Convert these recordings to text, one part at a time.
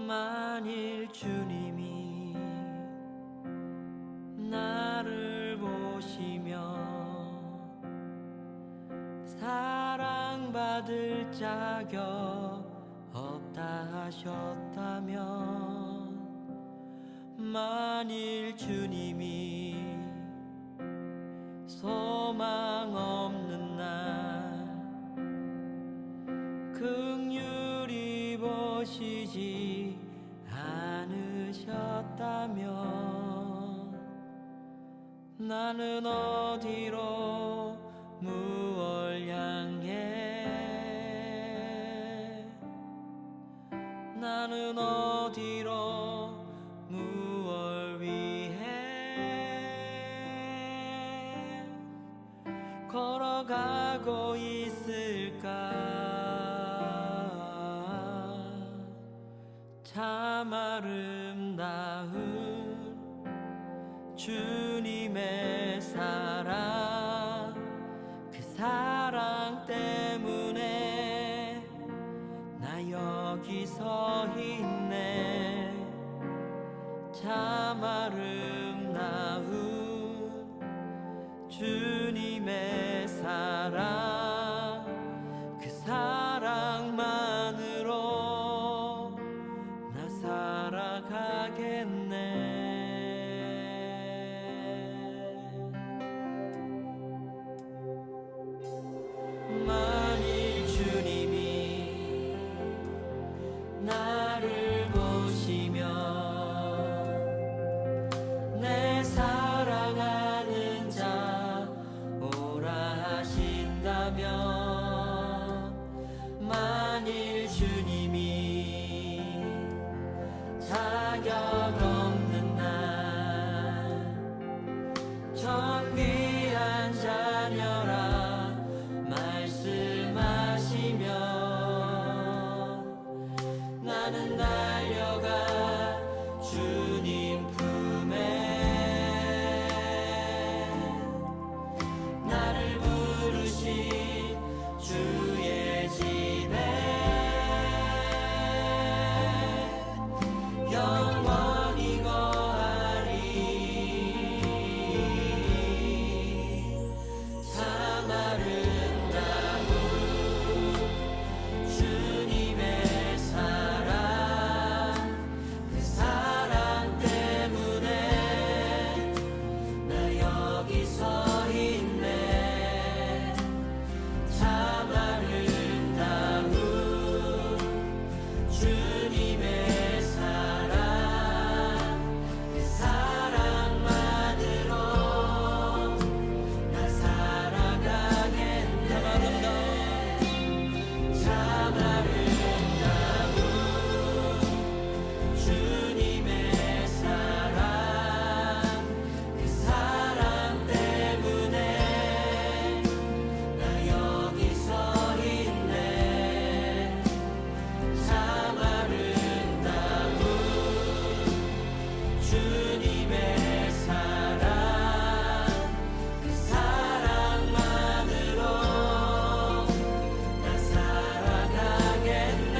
만일 주님이 나를 보시며 사랑받을 자격 없다 하셨다면, 만일 주님이 소망 없는 날 긍휼히 보시지 않으셨다면, 나는 어디로 무얼 향해, 나는 어디로 무얼 위해 걸어가고 있을까. 참 아름다운 주님의 사랑, 그 사랑 때문에 나 여기 서 있네. 참 아름다운 주님의 사랑, 그 사랑만으로 나 살아가겠네. 만일 주님이 나를 보시며 내 사랑하는 자 오라 하신다면, 만일 주님이 자격 없는 날 존귀한 자녀라 말씀하시면, 나는 달려가 주님 품에 나를 부르신 주의 집에 영원히 거하리. 참 아름다운 주님의 사랑, 그 사랑 때문에 나 여기 서 있네. 참 아름다운 주님의 사랑, 그 사랑만으로 나 살아가겠네. 참 아름다운 주님의 사랑, 그 사랑 때문에 나 여기 서 있네. 참 아름다운 주님의 사랑, 그 사랑만으로 나 살아가겠네.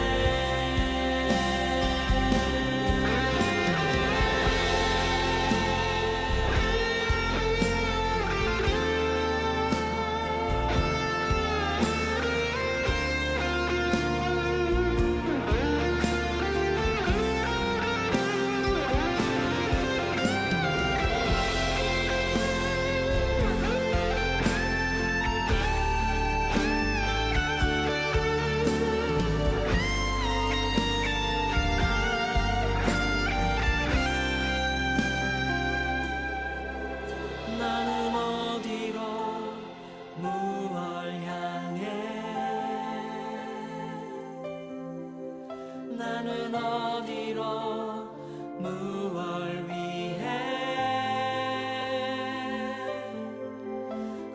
나는 어디로 무얼 향해, 나는 어디로 무얼 위해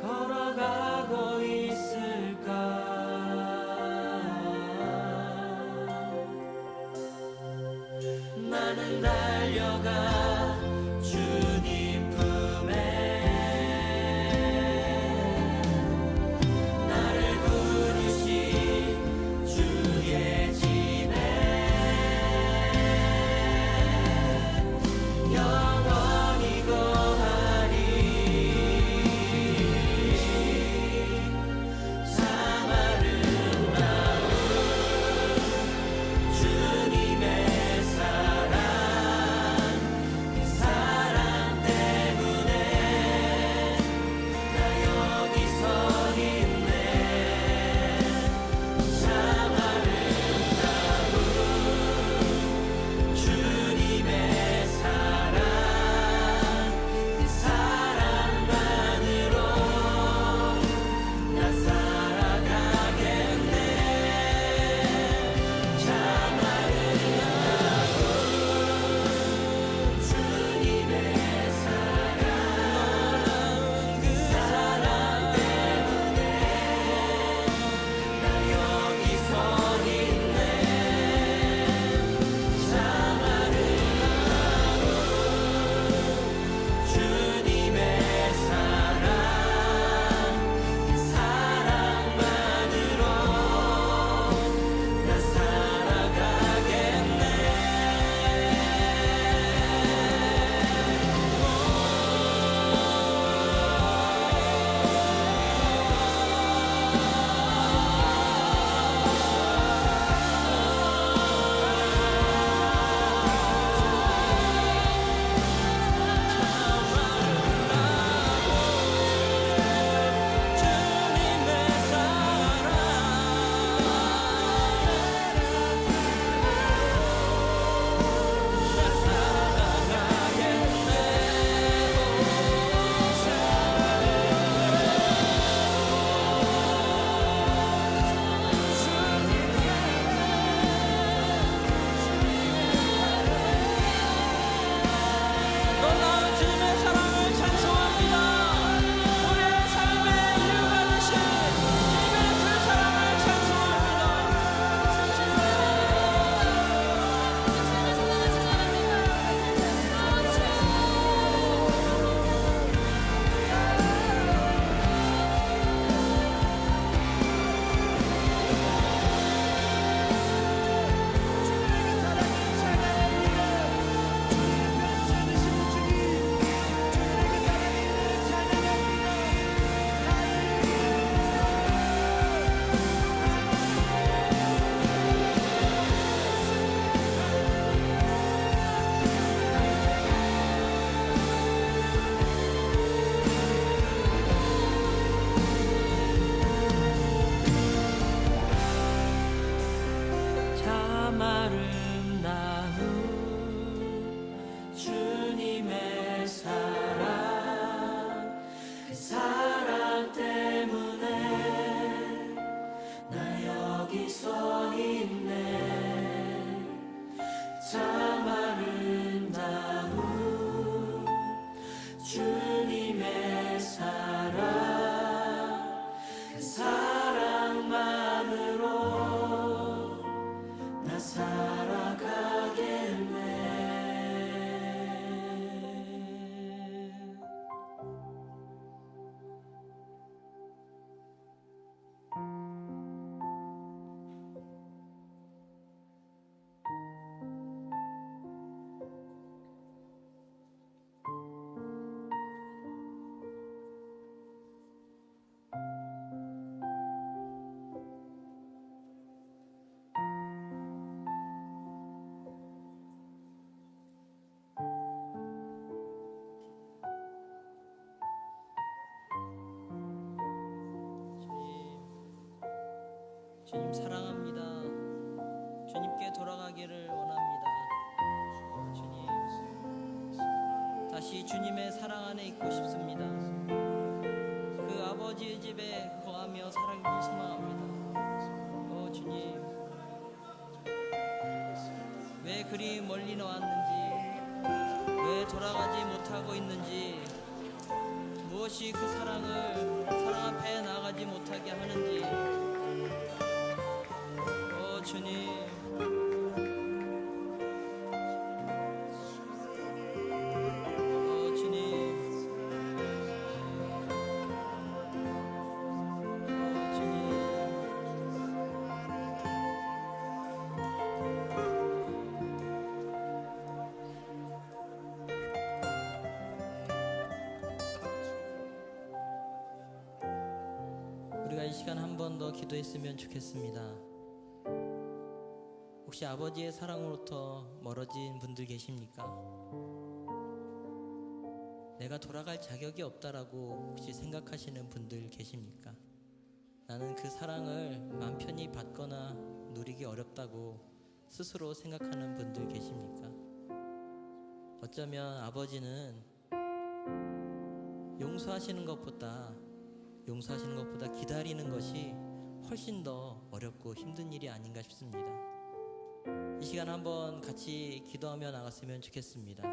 걸어가고 있을까. 나는 달려가 주님 품에 나를 부르신 주의 집에 주님 사랑합니다. 주님께 돌아가기를 원합니다. 주님, 다시 주님의 사랑 안에 있고 싶습니다. 그 아버지의 집에 거하며 살아가길 소망합니다. 오 주님, 왜 그리 멀리 나왔는지, 왜 돌아가지 못하고 있는지, 무엇이 그 사랑을 사랑 앞에 나가지 못하게 하는지, 오 주님, 오 주님, 오 주님. 우리가 이 시간 한 번 더 기도했으면 좋겠습니다. 혹시 아버지의 사랑으로부터 멀어진 분들 계십니까? 내가 돌아갈 자격이 없다라고 혹시 생각하시는 분들 계십니까? 나는 그 사랑을 마음 편히 받거나 누리기 어렵다고 스스로 생각하는 분들 계십니까? 어쩌면 아버지는 용서하시는 것보다 기다리는 것이 훨씬 더 어렵고 힘든 일이 아닌가 싶습니다. 이 시간 한번 같이 기도하며 나갔으면 좋겠습니다.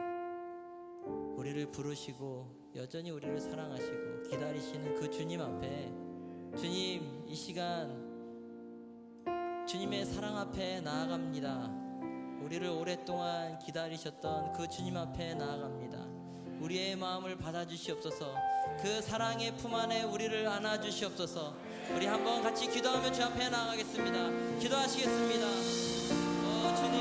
우리를 부르시고 여전히 우리를 사랑하시고 기다리시는 그 주님 앞에, 주님, 이 시간 주님의 사랑 앞에 나아갑니다. 우리를 오랫동안 기다리셨던 그 주님 앞에 나아갑니다. 우리의 마음을 받아주시옵소서. 그 사랑의 품 안에 우리를 안아주시옵소서. 우리 한번 같이 기도하며 주 앞에 나아가겠습니다. 기도하시겠습니다. 주님,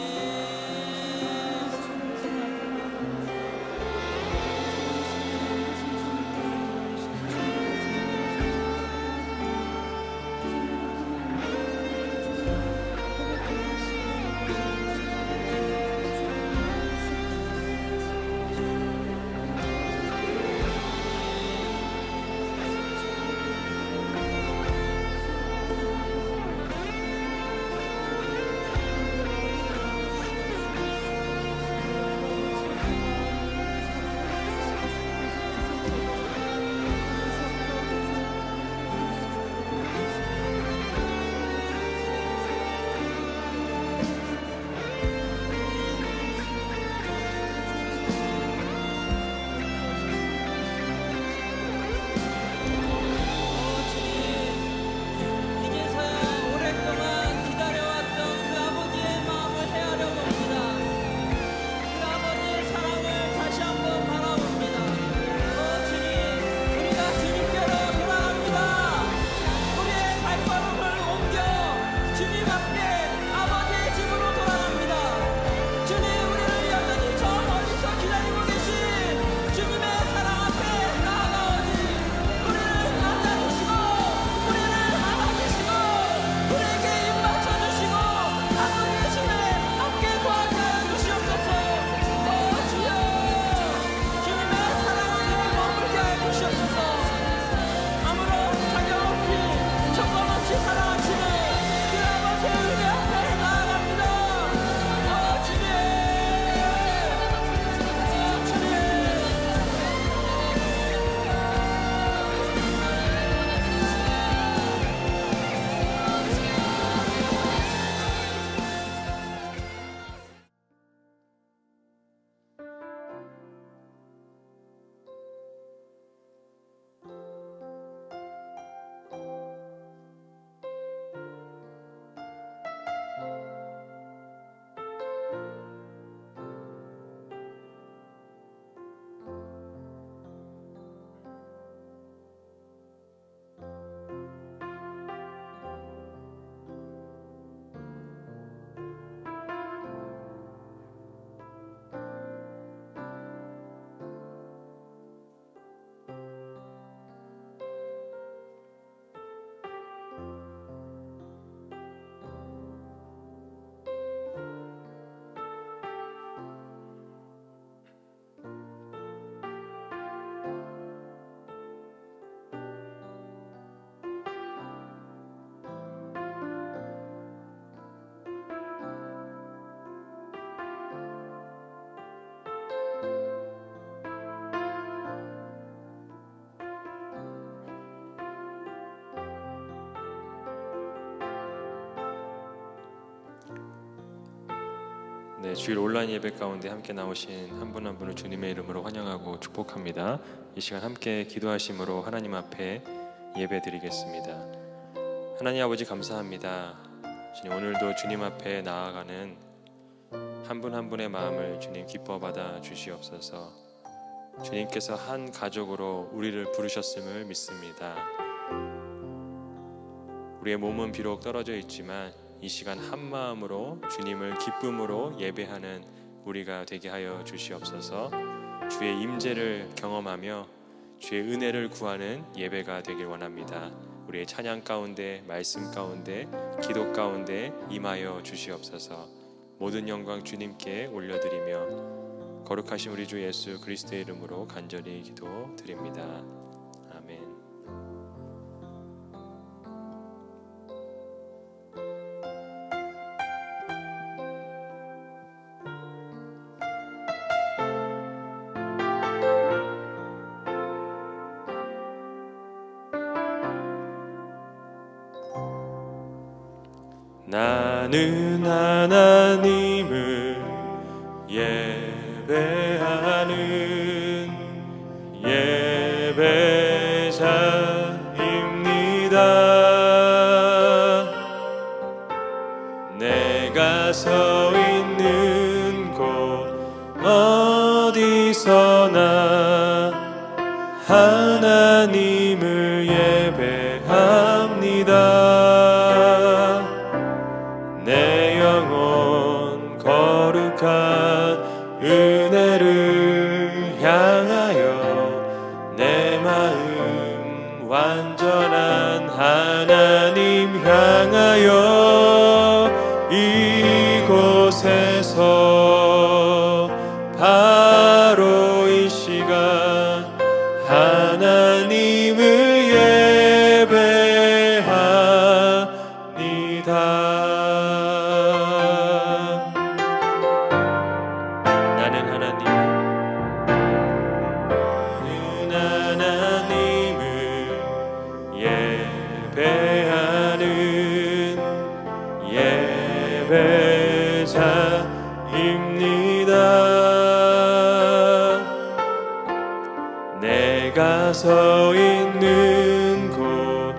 네, 주일 온라인 예배 가운데 함께 나오신 한 분 한 분을 주님의 이름으로 환영하고 축복합니다. 이 시간 함께 기도하심으로 하나님 앞에 예배드리겠습니다. 하나님 아버지 감사합니다. 주님, 오늘도 주님 앞에 나아가는 한 분 한 분의 마음을 주님 기뻐 받아 주시옵소서. 주님께서 한 가족으로 우리를 부르셨음을 믿습니다. 우리의 몸은 비록 떨어져 있지만 이 시간 한 마음으로 주님을 기쁨으로 예배하는 우리가 되게 하여 주시옵소서. 주의 임재를 경험하며 주의 은혜를 구하는 예배가 되길 원합니다. 우리의 찬양 가운데, 말씀 가운데, 기도 가운데 임하여 주시옵소서. 모든 영광 주님께 올려드리며 거룩하신 우리 주 예수 그리스도의 이름으로 간절히 기도드립니다. 아멘. 나는 하나님을 예배하는 예배자입니다. 내가 서 있는 곳 어디서나 하나님을 예배합니다. 내 영혼 거룩한 은혜를 향하여 내 마음 완전한 하나님 향하여 이곳에서 바로 이 시간 하나님을 예배합니다. 내가 서 있는 곳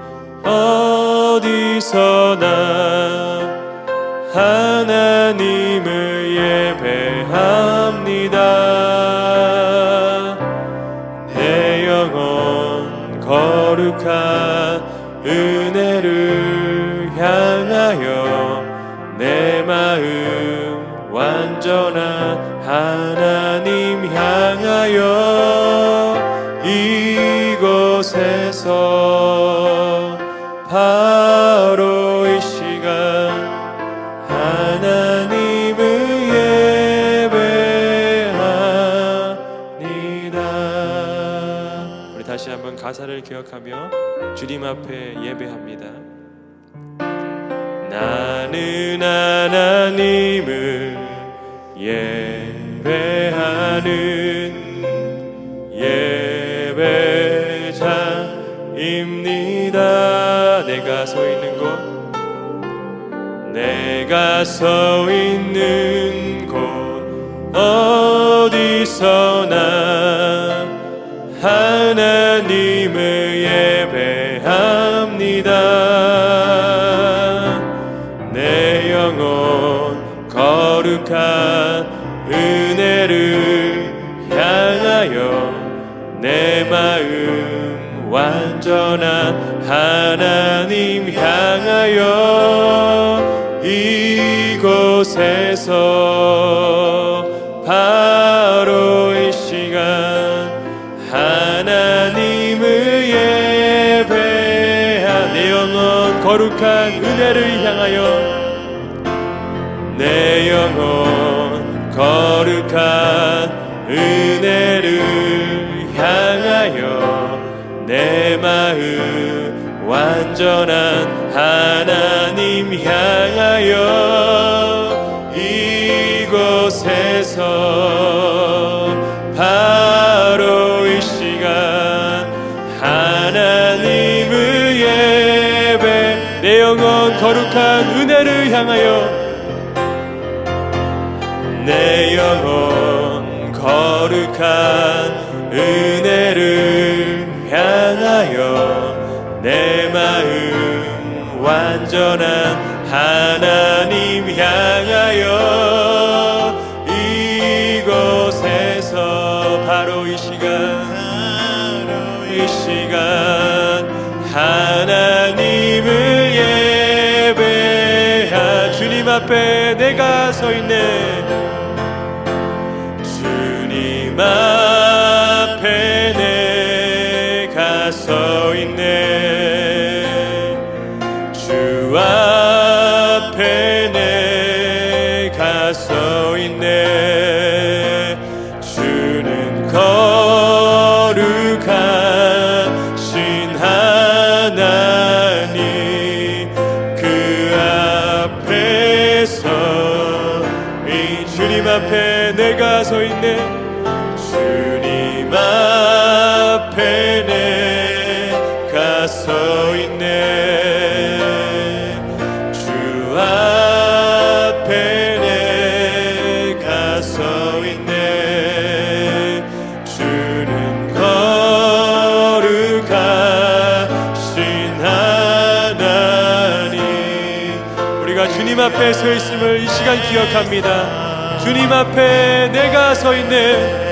어디서나 하나님을 예배합니다. 내 영혼 거룩한 은혜를 향하여 내 마음 완전한 하나님 향하여 이곳에서 바로 이 시간 하나님을 예배합니다. 우리 다시 한번 가사를 기억하며 주님 앞에 예배합니다. 나는 하나님을 예배하는 예배자입니다. 내가 서 있는 곳 내가 서 있는 곳 어디서나 하나님을 예배합니다. 내 영혼 거룩한 은혜를 향하여 내 마음 완전한 하나님 향하여 이곳에서 바로 이 시간 하나님을 예배하 내 영혼 거룩한 은혜를 향하여 내 영혼 거룩한 은혜를 향하여 내 마음 완전한 하나님 향하여 이곳에서 바로 이 시간 하나님을 예배 내 영혼 거룩한 은혜를 향하여 내 영혼 거룩한 은혜를 향하여 내 마음 완전한 하나님 향하여 이곳에서 바로 이 시간 하나님을 예배하 주님 앞에 내가 서 있네 주님 앞에 내가 서 있네 주 앞에 내가 서 있네 주는 거룩하신 하나님 그 앞에서 이 주님 앞에 내가 서 있네 주님 앞에 내가 서 있네 주 앞에 내가 서 있네 주는 거룩하신 하나님 우리가 주님 앞에 서 있음을 이 시간 기억합니다 주님 앞에 내가 서 있네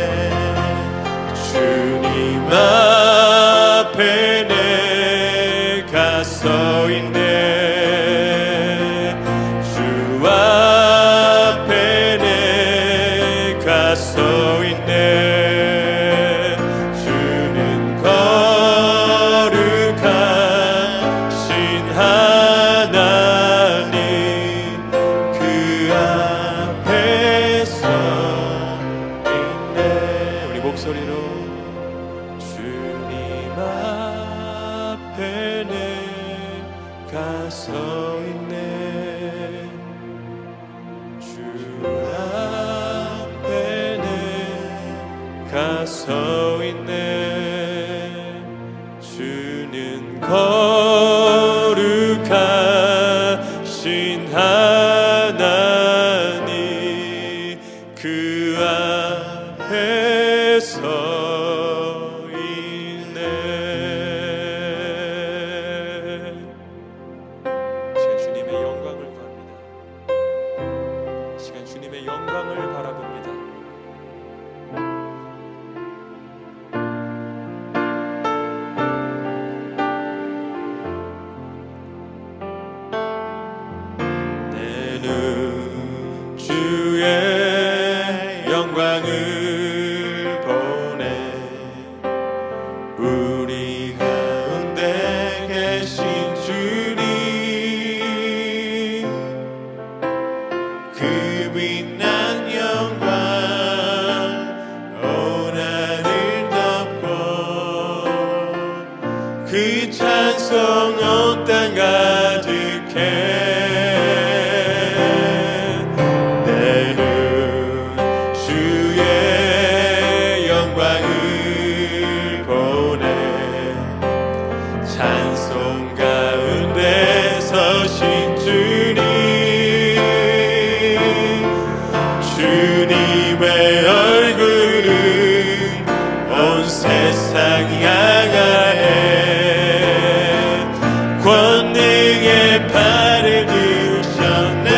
주님 앞에 내가 서 있네 주 앞에 내가 서 있네 주는 거룩하신 하나님 그 앞에서 있네 우리 목소리로 주님 앞에 내가 서 있네 주 앞에 내가 서 있네 주는 거룩하신 하나님 그 앞에서 주님의 영광을 구합니다. 시간 주님의 영광을 바라봅니다. 내 눈 주의 영광을 보네 우리 가운데 계신 주님 그 빛난 영광 온 하늘 덮고 그 찬송 온 땅 가득해 내 눈 주의 영광을 보네 찬송 가운데 서신 주님 주님의 얼굴은 온 세상 향하네 권능의 팔을 드셨네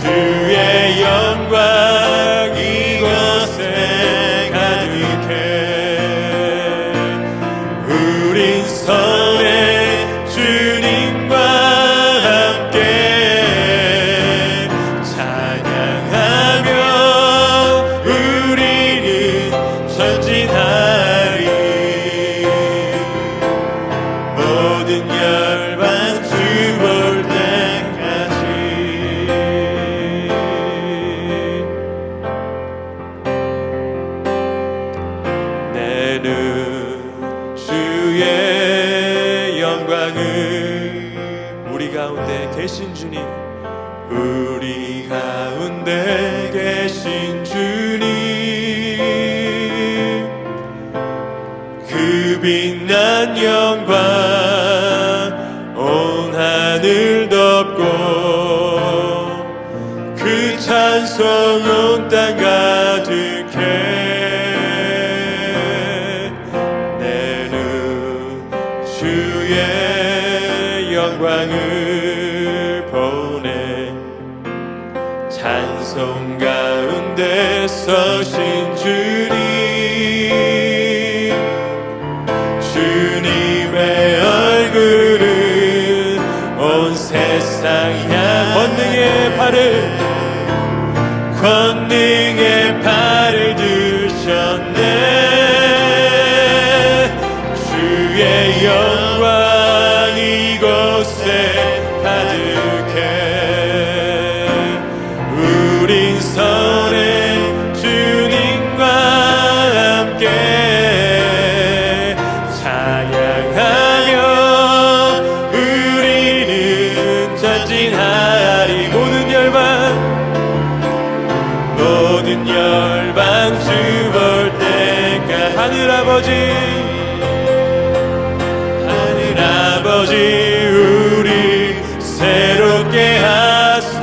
주의 영광 이곳에 가득해 우린 선의 주님과 함께 찬양하며 우리는 전진하리 모든 열방 주 볼 때까지 내 눈 주의 영광을 우리 가운데 계신 주님 우리 가운데 계신 주님 그 빛난 영광 온 하늘 덮고 주의 영광을 보내 찬송 가운데 서신 주님 주님의 얼굴은 온 세상 향 권능의 발을 드셨네 주의 영광 이곳에 가득해 우린 선의 주님과 함께 찬양하며 우리는 전진하리 모든 열방 주 볼 때까 하늘 아버지 우리 새롭게 하사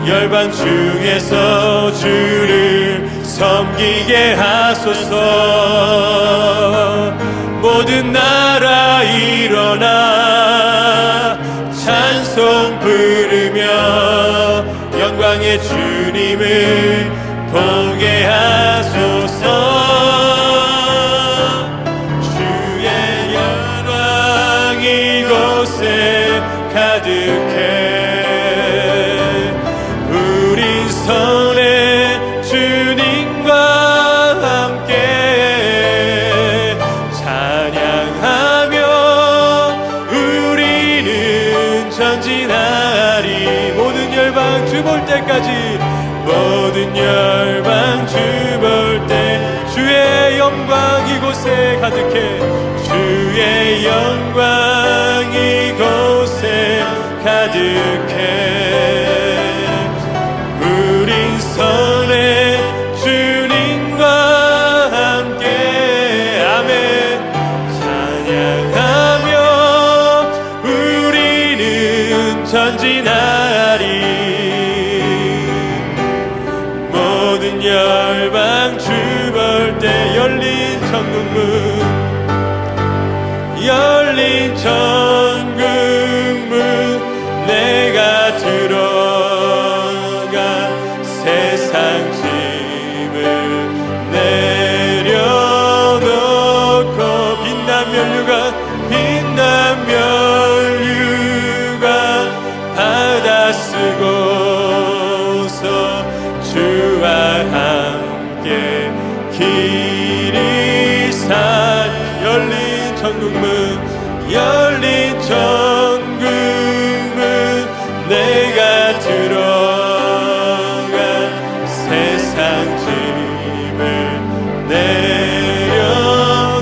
열방 중에서 주를 섬기게 하소서 모든 나라 일어나 찬송 부르며 영광의 주님을 보게 하소서 주의 영광 이곳에 가득해 우린 선의 주님과 함께 찬양하며 우리는 전진하리 모든 열방 주 볼 때까지 모든 열방 주 볼 때 주의 영광 이곳에 가득해 주의 영광 이곳에 가득해 우린 선의 주님과 함께 아멘 찬양하며 우리는 전진하리 모든 열방 주 볼 때 열린 천국문 내가 들어가 세상 짐을 내려놓고 빛난 면류관 받아 쓰고서 주와 함께 길이 산 열린 천국문 내가 들어가 세상 짐을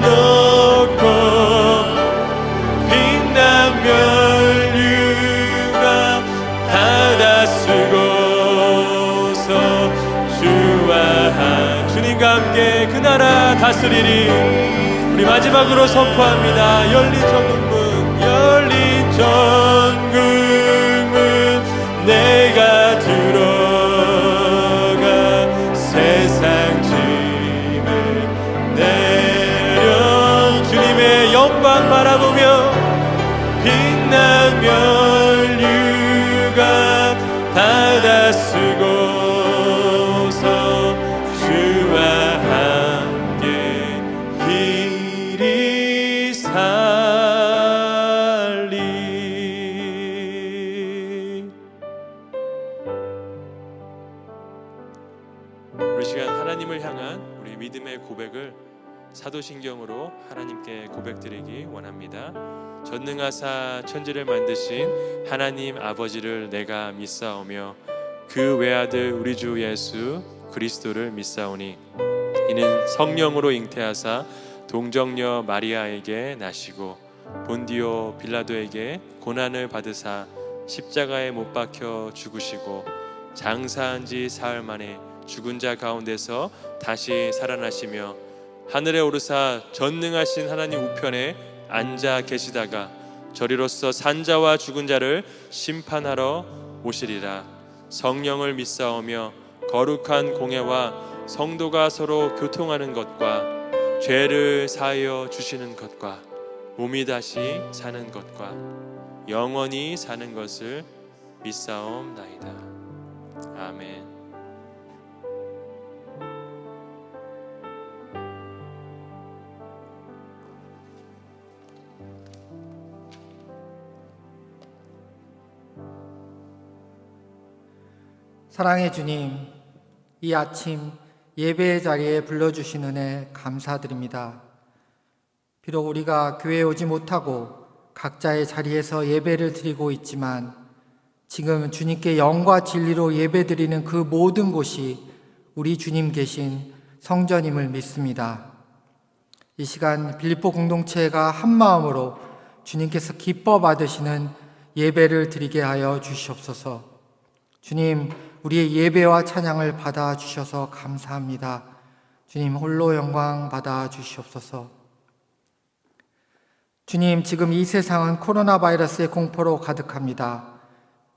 내려놓고 빛난 면류관 받아 쓰고서 주와 주님과 함께 그 나라 다스리리 우리 마지막으로 선포합니다 열린 천국문 내가 들어가 세상 짐을 내려 주님의 영광 바라보며 빛난 면류관 받아 쓰고서 주와 함께 길이 살리 우리 시간 하나님을 향한 우리 믿음의 고백을 사도신경으로 하나님께 고백드리기 원합니다. 전능하사 천지를 만드신 하나님 아버지를 내가 믿사오며 그 외아들 우리 주 예수 그리스도를 믿사오니 이는 성령으로 잉태하사 동정녀 마리아에게 나시고 본디오 빌라도에게 고난을 받으사 십자가에 못 박혀 죽으시고 장사한 지 사흘 만에 죽은 자 가운데서 다시 살아나시며 하늘에 오르사 전능하신 하나님 우편에 앉아 계시다가 저리로서 산자와 죽은 자를 심판하러 오시리라. 성령을 믿사오며 거룩한 공회와 성도가 서로 교통하는 것과 죄를 사하여 주시는 것과 몸이 다시 사는 것과 영원히 사는 것을 믿사옵나이다. 아멘. 사랑의 주님, 이 아침 예배의 자리에 불러주신 은혜 감사드립니다. 비록 우리가 교회에 오지 못하고 각자의 자리에서 예배를 드리고 있지만 지금 주님께 영과 진리로 예배드리는 그 모든 곳이 우리 주님 계신 성전임을 믿습니다. 이 시간 빌립보 공동체가 한마음으로 주님께서 기뻐 받으시는 예배를 드리게 하여 주시옵소서. 주님, 우리의 예배와 찬양을 받아 주셔서 감사합니다. 주님, 홀로 영광 받아 주시옵소서. 주님, 지금 이 세상은 코로나 바이러스의 공포로 가득합니다.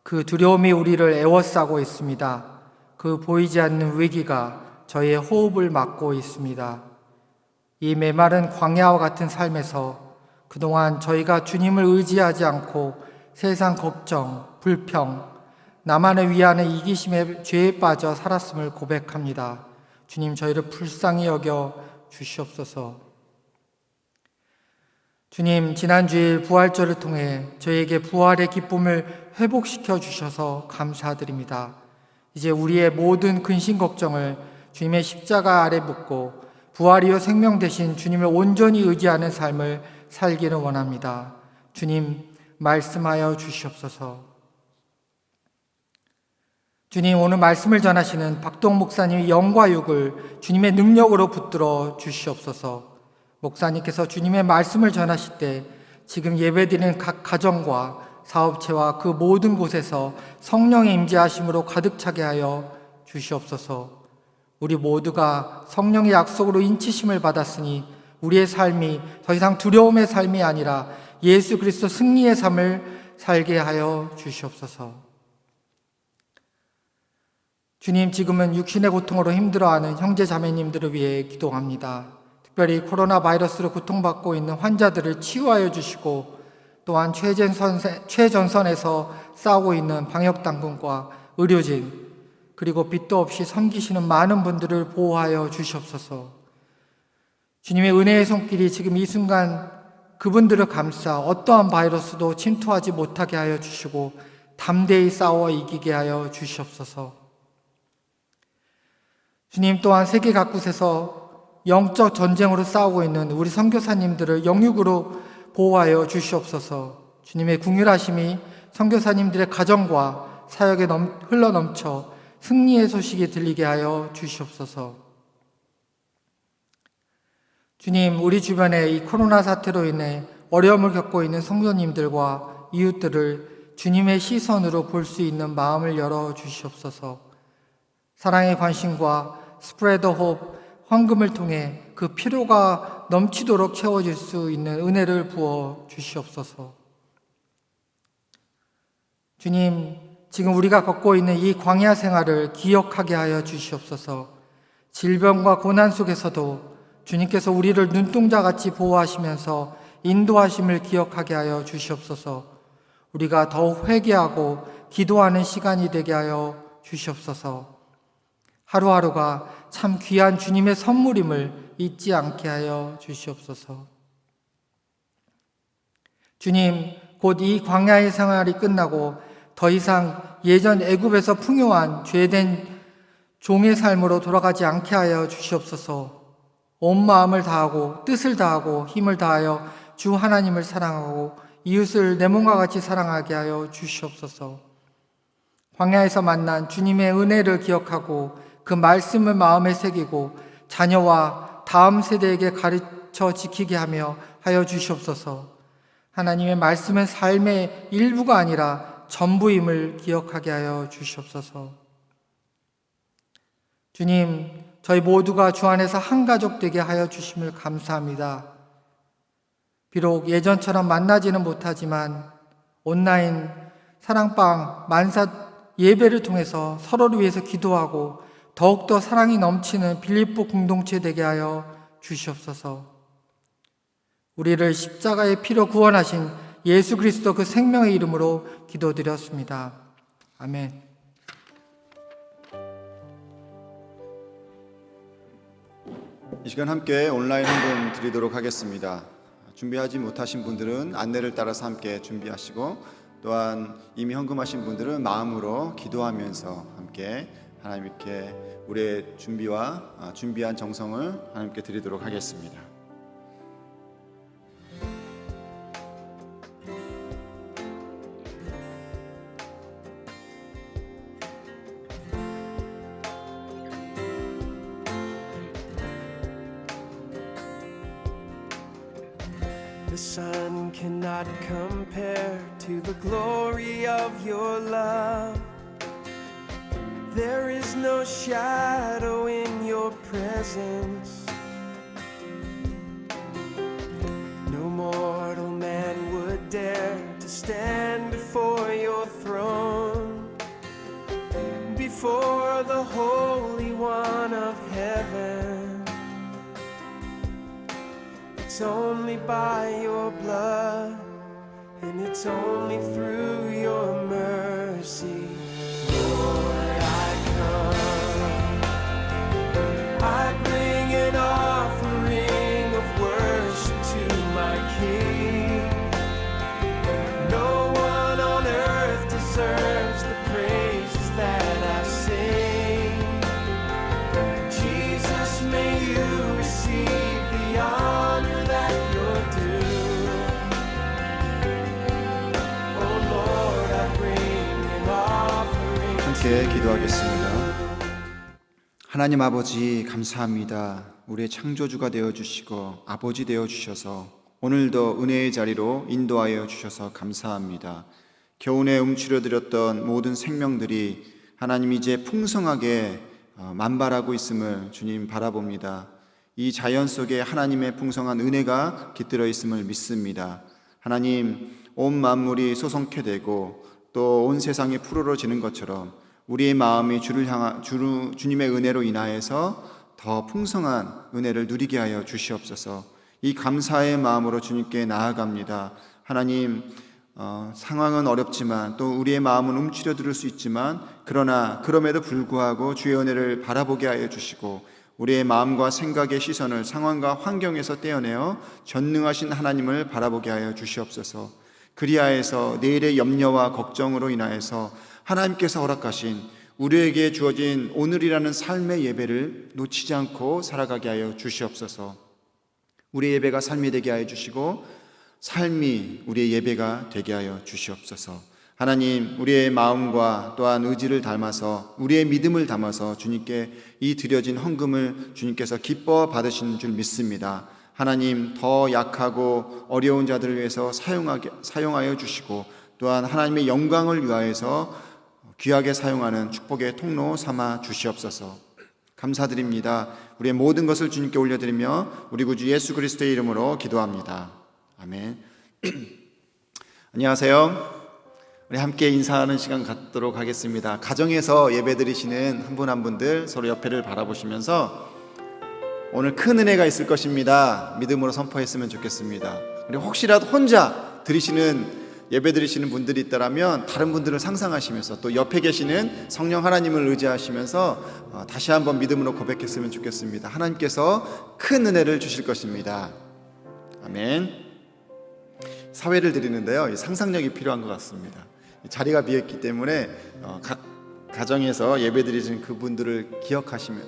그 두려움이 우리를 에워싸고 있습니다. 그 보이지 않는 위기가 저희의 호흡을 막고 있습니다. 이 메마른 광야와 같은 삶에서 그동안 저희가 주님을 의지하지 않고 세상 걱정, 불평, 나만을 위하는 이기심의 죄에 빠져 살았음을 고백합니다. 주님, 저희를 불쌍히 여겨 주시옵소서. 주님, 지난 주일 부활절을 통해 저희에게 부활의 기쁨을 회복시켜 주셔서 감사드립니다. 이제 우리의 모든 근심 걱정을 주님의 십자가 아래 묻고 부활이요 생명 대신 주님을 온전히 의지하는 삶을 살기를 원합니다. 주님, 말씀하여 주시옵소서. 주님, 오늘 말씀을 전하시는 박동 목사님의 영과 육을 주님의 능력으로 붙들어 주시옵소서. 목사님께서 주님의 말씀을 전하실 때 지금 예배드리는 각 가정과 사업체와 그 모든 곳에서 성령의 임재하심으로 가득 차게 하여 주시옵소서. 우리 모두가 성령의 약속으로 인치심을 받았으니 우리의 삶이 더 이상 두려움의 삶이 아니라 예수 그리스도 승리의 삶을 살게 하여 주시옵소서. 주님, 지금은 육신의 고통으로 힘들어하는 형제 자매님들을 위해 기도합니다. 특별히 코로나 바이러스로 고통받고 있는 환자들을 치유하여 주시고 또한 최전선에서 싸우고 있는 방역당국과 의료진 그리고 빛도 없이 섬기시는 많은 분들을 보호하여 주시옵소서. 주님의 은혜의 손길이 지금 이 순간 그분들을 감싸 어떠한 바이러스도 침투하지 못하게 하여 주시고 담대히 싸워 이기게 하여 주시옵소서. 주님, 또한 세계 각곳에서 영적 전쟁으로 싸우고 있는 우리 선교사님들을 영육으로 보호하여 주시옵소서. 주님의 긍휼하심이 선교사님들의 가정과 사역에 흘러넘쳐 승리의 소식이 들리게 하여 주시옵소서. 주님, 우리 주변에 이 코로나 사태로 인해 어려움을 겪고 있는 성도님들과 이웃들을 주님의 시선으로 볼 수 있는 마음을 열어 주시옵소서. 사랑의 관심과 스프레더 홉, 헌금을 통해 그 필요가 넘치도록 채워질 수 있는 은혜를 부어 주시옵소서. 주님, 지금 우리가 걷고 있는 이 광야 생활을 기억하게 하여 주시옵소서. 질병과 고난 속에서도 주님께서 우리를 눈동자같이 보호하시면서 인도하심을 기억하게 하여 주시옵소서. 우리가 더욱 회개하고 기도하는 시간이 되게 하여 주시옵소서. 하루하루가 참 귀한 주님의 선물임을 잊지 않게 하여 주시옵소서. 주님, 곧 이 광야의 생활이 끝나고 더 이상 예전 애굽에서 풍요한 죄된 종의 삶으로 돌아가지 않게 하여 주시옵소서. 온 마음을 다하고 뜻을 다하고 힘을 다하여 주 하나님을 사랑하고 이웃을 내 몸과 같이 사랑하게 하여 주시옵소서. 광야에서 만난 주님의 은혜를 기억하고 그 말씀을 마음에 새기고 자녀와 다음 세대에게 가르쳐 지키게 하여 주시옵소서. 하나님의 말씀은 삶의 일부가 아니라 전부임을 기억하게 하여 주시옵소서. 주님, 저희 모두가 주 안에서 한 가족 되게 하여 주심을 감사합니다. 비록 예전처럼 만나지는 못하지만 온라인 사랑방 만사 예배를 통해서 서로를 위해서 기도하고 더욱더 사랑이 넘치는 빌립보 공동체 되게 하여 주시옵소서. 우리를 십자가의 피로 구원하신 예수 그리스도 그 생명의 이름으로 기도드렸습니다. 아멘. 이 시간 함께 온라인 헌금 드리도록 하겠습니다. 준비하지 못하신 분들은 안내를 따라서 함께 준비하시고, 또한 이미 헌금하신 분들은 마음으로 기도하면서 함께 하나님께 우리의 준비한 정성을 하나님께 드리도록 하겠습니다. The sun cannot compare to the glory of your love. There is no shadow in your presence. No mortal man would dare to stand before your throne, before the Holy One of heaven. It's only by your blood, and it's only through your mercy. Lord, I come. I bring an offering of worship to my King. No one on earth deserves the praises that I sing. Jesus, may you receive the honor that you're due. Oh Lord, I bring an offering. 함께 기도하겠습니다. 하나님 아버지, 감사합니다. 우리의 창조주가 되어주시고 아버지 되어주셔서 오늘도 은혜의 자리로 인도하여 주셔서 감사합니다. 겨우내 움츠려드렸던 모든 생명들이 하나님 이제 풍성하게 만발하고 있음을 주님 바라봅니다. 이 자연 속에 하나님의 풍성한 은혜가 깃들어 있음을 믿습니다. 하나님, 온 만물이 소성케 되고 또 온 세상이 푸르러지는 것처럼 우리의 마음이 주님의 은혜로 인하여서 더 풍성한 은혜를 누리게 하여 주시옵소서. 이 감사의 마음으로 주님께 나아갑니다. 하나님, 상황은 어렵지만 또 우리의 마음은 움츠려들 수 있지만 그러나 그럼에도 불구하고 주의 은혜를 바라보게 하여 주시고 우리의 마음과 생각의 시선을 상황과 환경에서 떼어내어 전능하신 하나님을 바라보게 하여 주시옵소서. 그리하여서 내일의 염려와 걱정으로 인하여서 하나님께서 허락하신 우리에게 주어진 오늘이라는 삶의 예배를 놓치지 않고 살아가게 하여 주시옵소서. 우리의 예배가 삶이 되게 하여 주시고 삶이 우리의 예배가 되게 하여 주시옵소서. 하나님, 우리의 마음과 또한 의지를 담아서 우리의 믿음을 담아서 주님께 이 드려진 헌금을 주님께서 기뻐 받으시는 줄 믿습니다. 하나님, 더 약하고 어려운 자들을 위해서 사용하여 주시고 또한 하나님의 영광을 위하여서 귀하게 사용하는 축복의 통로 삼아 주시옵소서. 감사드립니다. 우리의 모든 것을 주님께 올려드리며 우리 구주 예수 그리스도의 이름으로 기도합니다. 아멘. 안녕하세요. 우리 함께 인사하는 시간 갖도록 하겠습니다. 가정에서 예배드리시는 한 분 한 분들 서로 옆에를 바라보시면서 오늘 큰 은혜가 있을 것입니다. 믿음으로 선포했으면 좋겠습니다. 그리고 혹시라도 혼자 예배드리시는 분들이 있다면 다른 분들을 상상하시면서 또 옆에 계시는 성령 하나님을 의지하시면서 다시 한번 믿음으로 고백했으면 좋겠습니다. 하나님께서 큰 은혜를 주실 것입니다. 아멘. 사회를 드리는데요, 상상력이 필요한 것 같습니다. 자리가 비었기 때문에 각 가정에서 예배드리시는 그분들을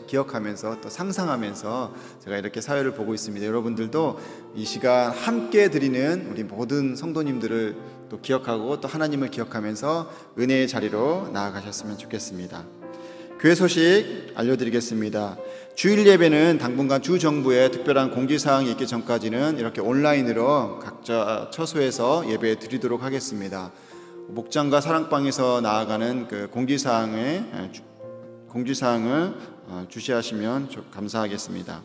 기억하면서 또 상상하면서 제가 이렇게 사회를 보고 있습니다. 여러분들도 이 시간 함께 드리는 우리 모든 성도님들을 또 기억하고 또 하나님을 기억하면서 은혜의 자리로 나아가셨으면 좋겠습니다. 교회 소식 알려드리겠습니다. 주일 예배는 당분간 주 정부의 특별한 공지사항이 있기 전까지는 이렇게 온라인으로 각자 처소에서 예배 드리도록 하겠습니다. 목장과 사랑방에서 나아가는 그 공지사항을 주시하시면 감사하겠습니다.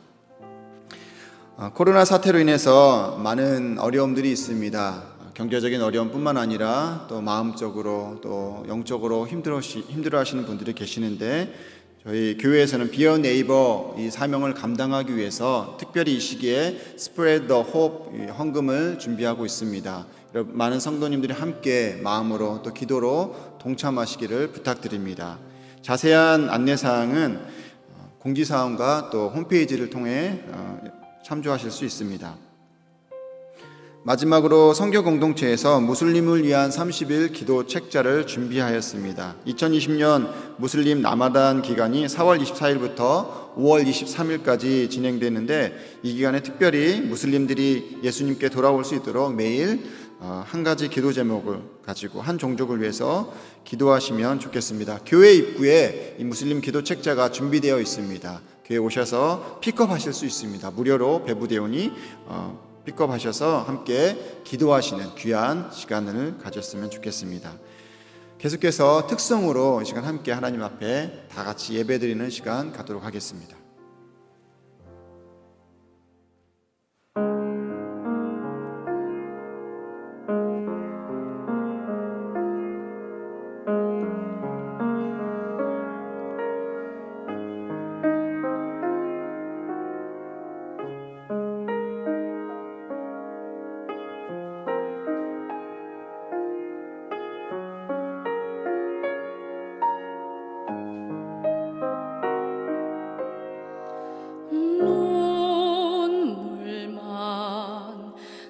코로나 사태로 인해서 많은 어려움들이 있습니다. 경제적인 어려움뿐만 아니라 또 마음적으로 또 영적으로 힘들어하시는 분들이 계시는데 저희 교회에서는 비어 네이버 이 사명을 감당하기 위해서 특별히 이 시기에 Spread the Hope 이 헌금을 준비하고 있습니다. 많은 성도님들이 함께 마음으로 또 기도로 동참하시기를 부탁드립니다. 자세한 안내사항은 공지사항과 또 홈페이지를 통해 참조하실 수 있습니다. 마지막으로 선교 공동체에서 무슬림을 위한 30일 기도 책자를 준비하였습니다. 2020년 무슬림 라마단 기간이 4월 24일부터 5월 23일까지 진행되는데 이 기간에 특별히 무슬림들이 예수님께 돌아올 수 있도록 매일 한 가지 기도 제목을 가지고 한 종족을 위해서 기도하시면 좋겠습니다. 교회 입구에 이 무슬림 기도 책자가 준비되어 있습니다. 교회 오셔서 픽업하실 수 있습니다. 무료로 배부되오니 픽업하셔서 함께 기도하시는 귀한 시간을 가졌으면 좋겠습니다. 계속해서 특성으로 이 시간 함께 하나님 앞에 다 같이 예배드리는 시간 갖도록 하겠습니다.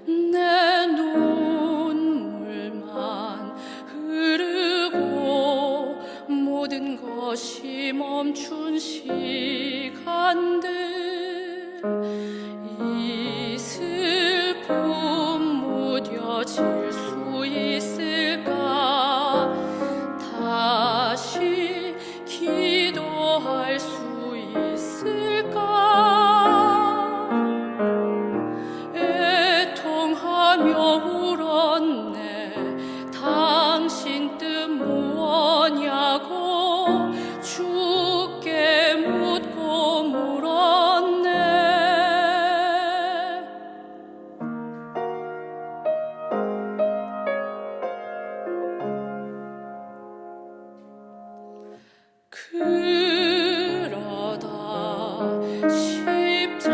내 눈물만 흐르고 모든 것이 멈춘 시간들 이 슬픔 무뎌질 수 있을까 다시 기도할 수 있을까 애통하며 울었네 당신 뜻 무엇냐고 주께 묻고 물었네 그러다 십자가에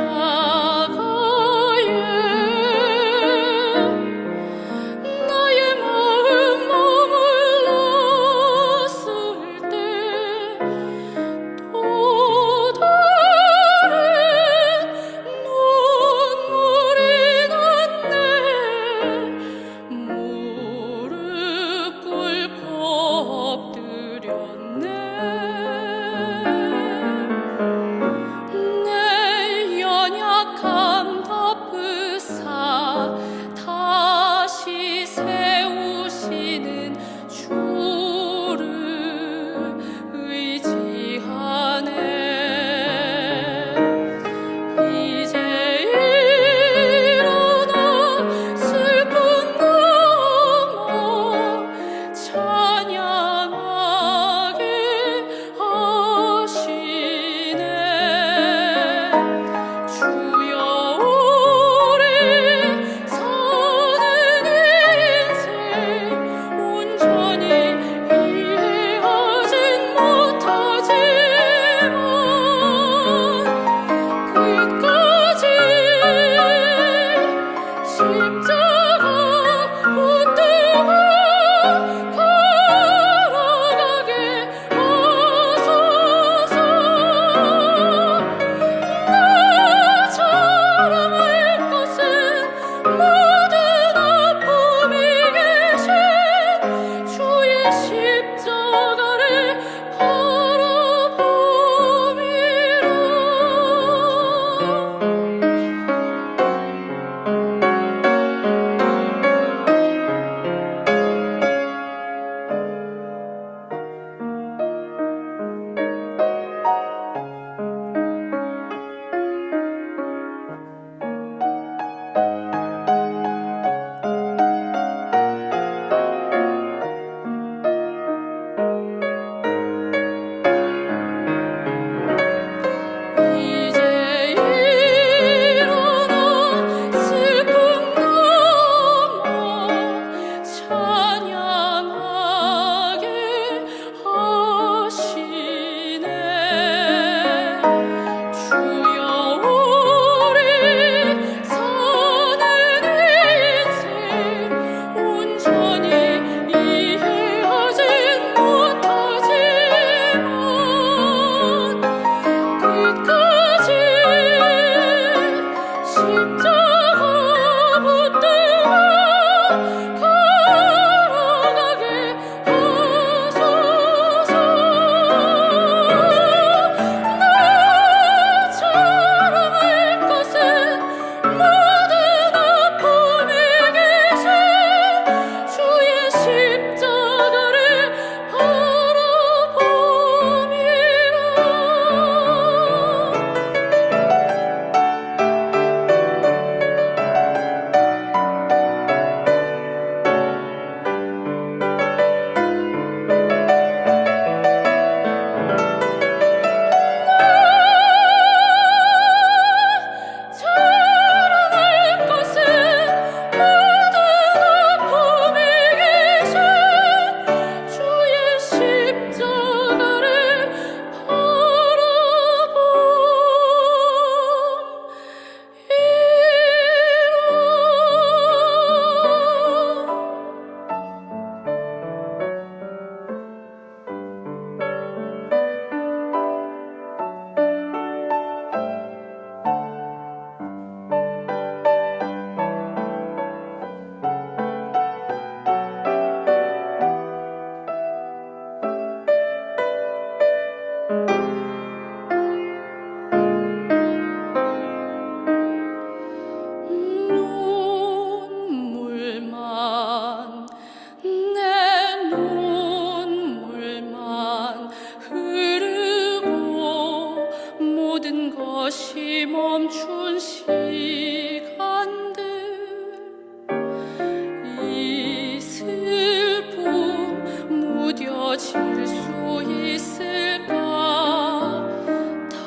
쉴 수 있을까?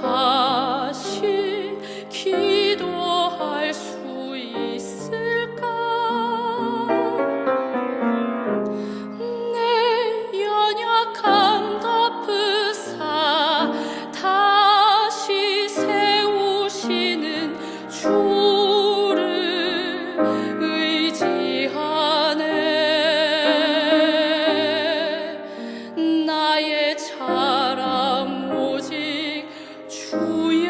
다시 기도할 수 있을까? 내 연약함 덮으사 다시 세우시는 주를 의지하네. 나의 자랑 오직 주의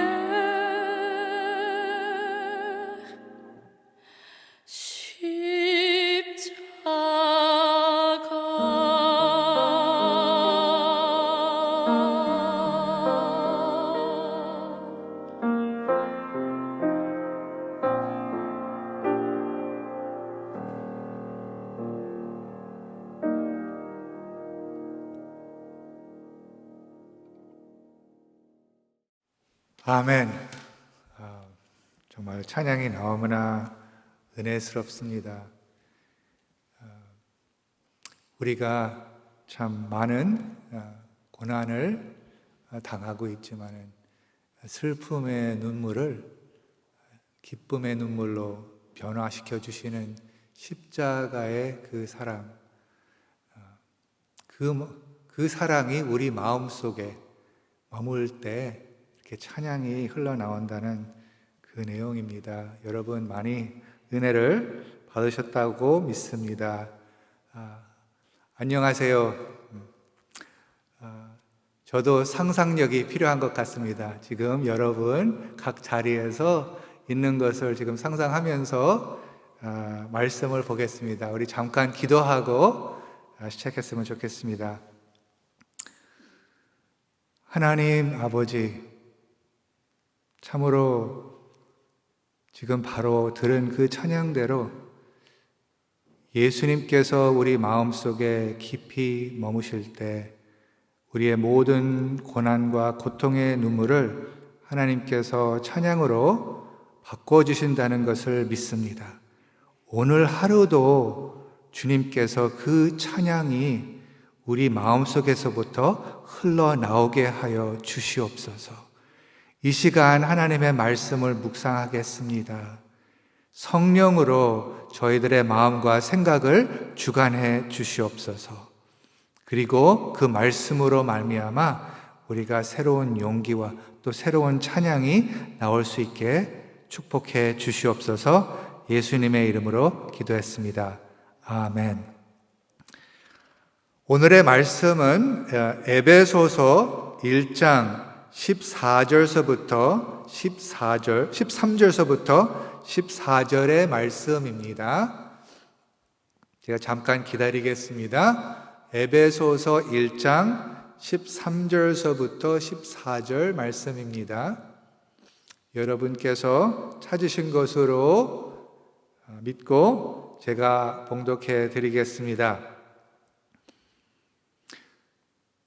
십자가. 아멘. 정말 찬양이 너무나 은혜스럽습니다. 우리가 참 많은 고난을 당하고 있지만 슬픔의 눈물을 기쁨의 눈물로 변화시켜 주시는 십자가의 그 사랑, 그 사랑이 우리 마음속에 머물 때 이렇게 찬양이 흘러나온다는 그 내용입니다. 여러분 많이 은혜를 받으셨다고 믿습니다. 안녕하세요. 저도 상상력이 필요한 것 같습니다. 지금 여러분 각 자리에서 있는 것을 지금 상상하면서 말씀을 보겠습니다. 우리 잠깐 기도하고 시작했으면 좋겠습니다. 하나님 아버지, 참으로 지금 바로 들은 그 찬양대로 예수님께서 우리 마음속에 깊이 머무실 때 우리의 모든 고난과 고통의 눈물을 하나님께서 찬양으로 바꿔주신다는 것을 믿습니다. 오늘 하루도 주님께서 그 찬양이 우리 마음속에서부터 흘러나오게 하여 주시옵소서. 이 시간 하나님의 말씀을 묵상하겠습니다. 성령으로 저희들의 마음과 생각을 주관해 주시옵소서. 그리고 그 말씀으로 말미암아 우리가 새로운 용기와 또 새로운 찬양이 나올 수 있게 축복해 주시옵소서. 예수님의 이름으로 기도했습니다. 아멘. 오늘의 말씀은 에베소서 1장 13절서부터 14절의 말씀입니다. 제가 잠깐 기다리겠습니다. 에베소서 1장 13절서부터 14절 말씀입니다. 여러분께서 찾으신 것으로 믿고 제가 봉독해 드리겠습니다.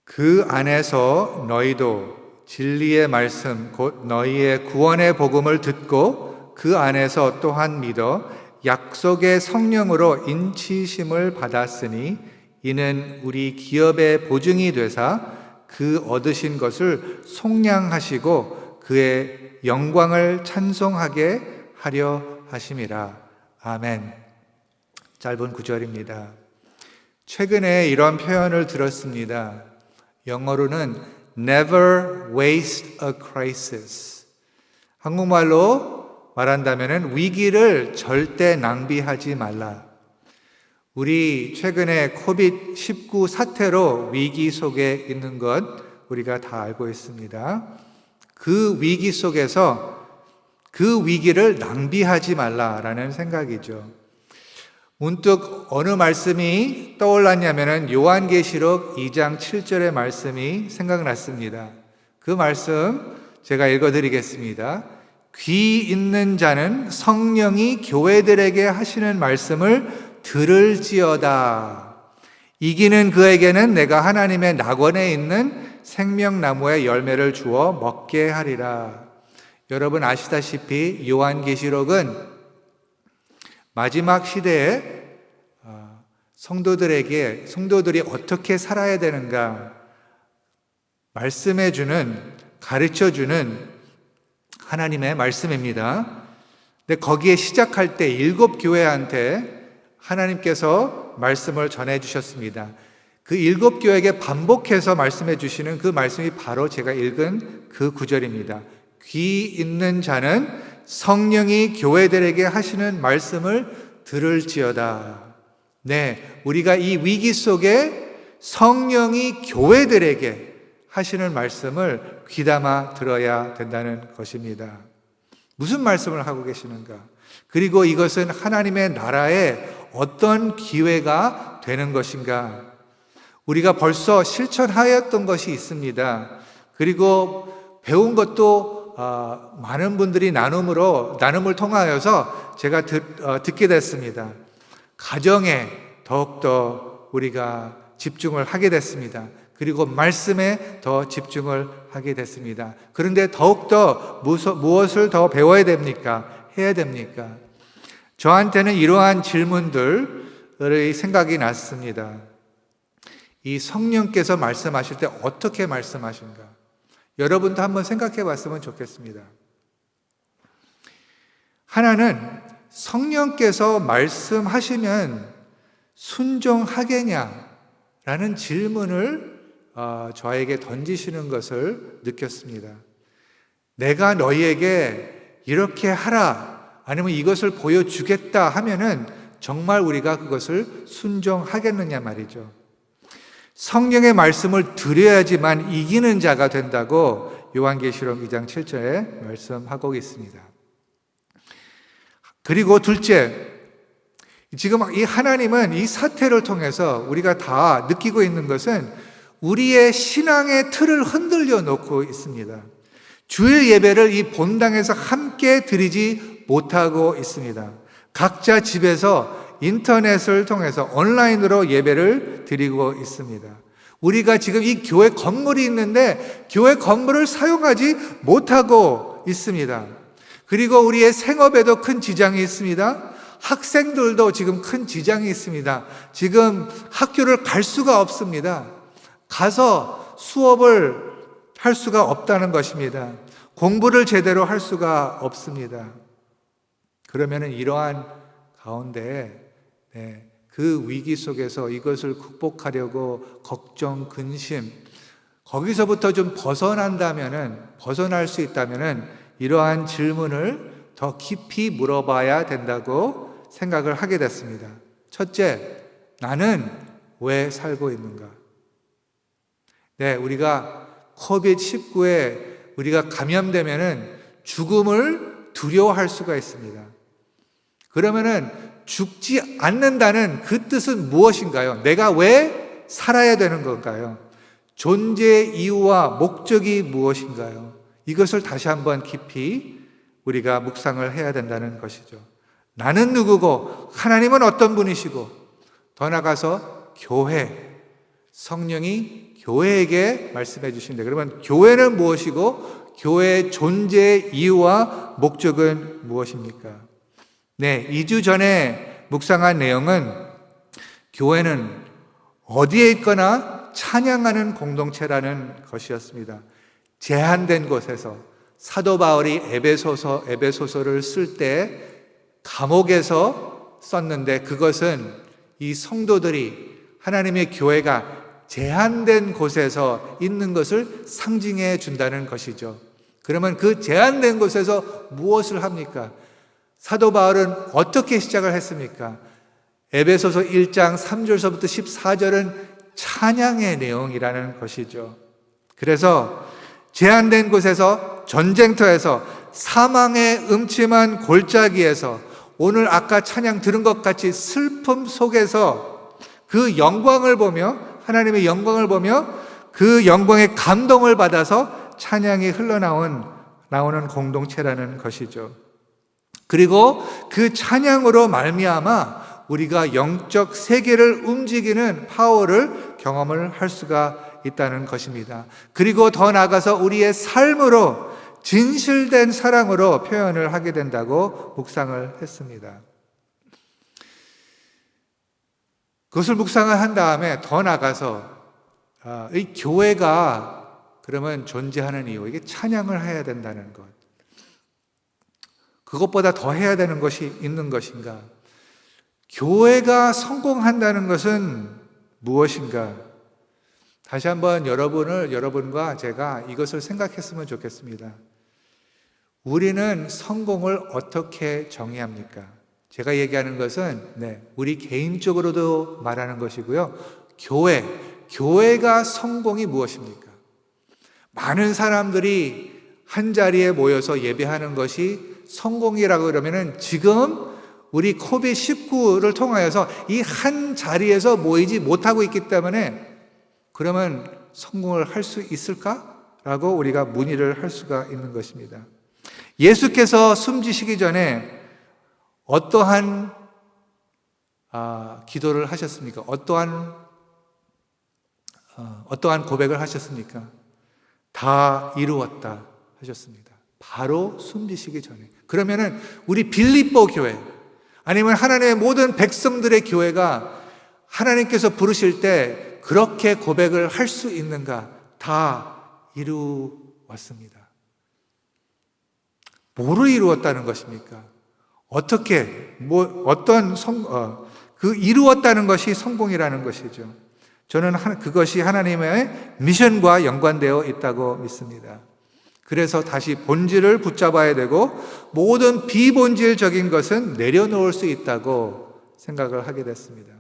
그 안에서 너희도 진리의 말씀 곧 너희의 구원의 복음을 듣고 그 안에서 또한 믿어 약속의 성령으로 인치심을 받았으니 이는 우리 기업의 보증이 되사 그 얻으신 것을 속량하시고 그의 영광을 찬송하게 하려 하심이라. 아멘. 짧은 구절입니다. 최근에 이런 표현을 들었습니다. 영어로는 Never waste a crisis. 한국말로 말한다면 위기를 절대 낭비하지 말라. 우리 최근에 코비드-19 사태로 위기 속에 있는 것 우리가 다 알고 있습니다. 그 위기 속에서 그 위기를 낭비하지 말라라는 생각이죠. 문득 어느 말씀이 떠올랐냐면 요한계시록 2장 7절의 말씀이 생각났습니다. 그 말씀 제가 읽어드리겠습니다. 귀 있는 자는 성령이 교회들에게 하시는 말씀을 들을지어다. 이기는 그에게는 내가 하나님의 낙원에 있는 생명나무의 열매를 주어 먹게 하리라. 여러분 아시다시피 요한계시록은 마지막 시대에 성도들이 어떻게 살아야 되는가 말씀해주는, 가르쳐주는 하나님의 말씀입니다. 근데 거기에 시작할 때 7 교회한테 하나님께서 말씀을 전해주셨습니다. 그 7 교회에게 반복해서 말씀해 주시는 그 말씀이 바로 제가 읽은 그 구절입니다. 귀 있는 자는 성령이 교회들에게 하시는 말씀을 들을지어다. 네, 우리가 이 위기 속에 성령이 교회들에게 하시는 말씀을 귀담아 들어야 된다는 것입니다. 무슨 말씀을 하고 계시는가? 그리고 이것은 하나님의 나라에 어떤 기회가 되는 것인가? 우리가 벌써 실천하였던 것이 있습니다. 그리고 배운 것도 많은 분들이 나눔을 통하여서 제가 듣게 됐습니다. 가정에 더욱더 우리가 집중을 하게 됐습니다. 그리고 말씀에 더 집중을 하게 됐습니다. 그런데 더욱더 무엇을 더 배워야 됩니까? 해야 됩니까? 저한테는 이러한 질문들의 생각이 났습니다. 이 성령께서 말씀하실 때 어떻게 말씀하신가? 여러분도 한번 생각해 봤으면 좋겠습니다. 하나는 성령께서 말씀하시면 순종하겠냐라는 질문을 저에게 던지시는 것을 느꼈습니다. 내가 너희에게 이렇게 하라, 아니면 이것을 보여주겠다 하면은 정말 우리가 그것을 순종하겠느냐 말이죠. 성령의 말씀을 들어야지만 이기는 자가 된다고 요한계시록 2장 7절에 말씀하고 있습니다. 그리고 둘째, 지금 이 하나님은 이 사태를 통해서 우리가 다 느끼고 있는 것은 우리의 신앙의 틀을 흔들려 놓고 있습니다. 주일 예배를 이 본당에서 함께 드리지 못하고 있습니다. 각자 집에서 인터넷을 통해서 온라인으로 예배를 드리고 있습니다. 우리가 지금 이 교회 건물이 있는데 교회 건물을 사용하지 못하고 있습니다. 그리고 우리의 생업에도 큰 지장이 있습니다. 학생들도 지금 큰 지장이 있습니다. 지금 학교를 갈 수가 없습니다. 가서 수업을 할 수가 없다는 것입니다. 공부를 제대로 할 수가 없습니다. 그러면은 이러한 가운데 그 위기 속에서 이것을 극복하려고 걱정, 근심, 거기서부터 좀 벗어날 수 있다면은 이러한 질문을 더 깊이 물어봐야 된다고 생각을 하게 됐습니다. 첫째, 나는 왜 살고 있는가? 우리가 코비드-19에 우리가 감염되면은 죽음을 두려워할 수가 있습니다. 그러면은 죽지 않는다는 그 뜻은 무엇인가요? 내가 왜 살아야 되는 건가요? 존재의 이유와 목적이 무엇인가요? 이것을 다시 한번 깊이 우리가 묵상을 해야 된다는 것이죠. 나는 누구고 하나님은 어떤 분이시고 더 나아가서 교회, 성령이 교회에게 말씀해 주신다. 그러면 교회는 무엇이고 교회의 존재의 이유와 목적은 무엇입니까? 2주 전에 묵상한 내용은 교회는 어디에 있거나 찬양하는 공동체라는 것이었습니다. 제한된 곳에서 사도 바울이 에베소서를 쓸 때 감옥에서 썼는데 그것은 이 성도들이 하나님의 교회가 제한된 곳에서 있는 것을 상징해 준다는 것이죠. 그러면 그 제한된 곳에서 무엇을 합니까? 사도 바울은 어떻게 시작을 했습니까? 에베소서 1장 3절서부터 14절은 찬양의 내용이라는 것이죠. 그래서 제한된 곳에서, 전쟁터에서, 사망의 음침한 골짜기에서, 오늘 아까 찬양 들은 것 같이 슬픔 속에서 그 영광을 보며, 하나님의 영광을 보며 그 영광의 감동을 받아서 찬양이 나오는 공동체라는 것이죠. 그리고 그 찬양으로 말미암아 우리가 영적 세계를 움직이는 파워를 경험을 할 수가 있다는 것입니다. 그리고 더 나아가서 우리의 삶으로 진실된 사랑으로 표현을 하게 된다고 묵상을 했습니다. 그것을 묵상을 한 다음에 더 나가서 이 교회가 그러면 존재하는 이유, 이게 찬양을 해야 된다는 것. 그것보다 더 해야 되는 것이 있는 것인가? 교회가 성공한다는 것은 무엇인가? 다시 한번 여러분과 제가 이것을 생각했으면 좋겠습니다. 우리는 성공을 어떻게 정의합니까? 제가 얘기하는 것은 우리 개인적으로도 말하는 것이고요. 교회가 성공이 무엇입니까? 많은 사람들이 한 자리에 모여서 예배하는 것이 성공이라고 그러면은 지금 우리 코비드-19를 통하여서 이 한 자리에서 모이지 못하고 있기 때문에 그러면 성공을 할 수 있을까라고 우리가 문의를 할 수가 있는 것입니다. 예수께서 숨지시기 전에 어떠한 기도를 하셨습니까? 어떠한 고백을 하셨습니까? 다 이루었다 하셨습니다. 바로 숨지시기 전에. 그러면은 우리 빌립보 교회 아니면 하나님의 모든 백성들의 교회가 하나님께서 부르실 때 그렇게 고백을 할 수 있는가? 다 이루었습니다. 뭐를 이루었다는 것입니까? 어떻게, 그 이루었다는 것이 성공이라는 것이죠. 저는 그것이 하나님의 미션과 연관되어 있다고 믿습니다. 그래서 다시 본질을 붙잡아야 되고 모든 비본질적인 것은 내려놓을 수 있다고 생각을 하게 됐습니다.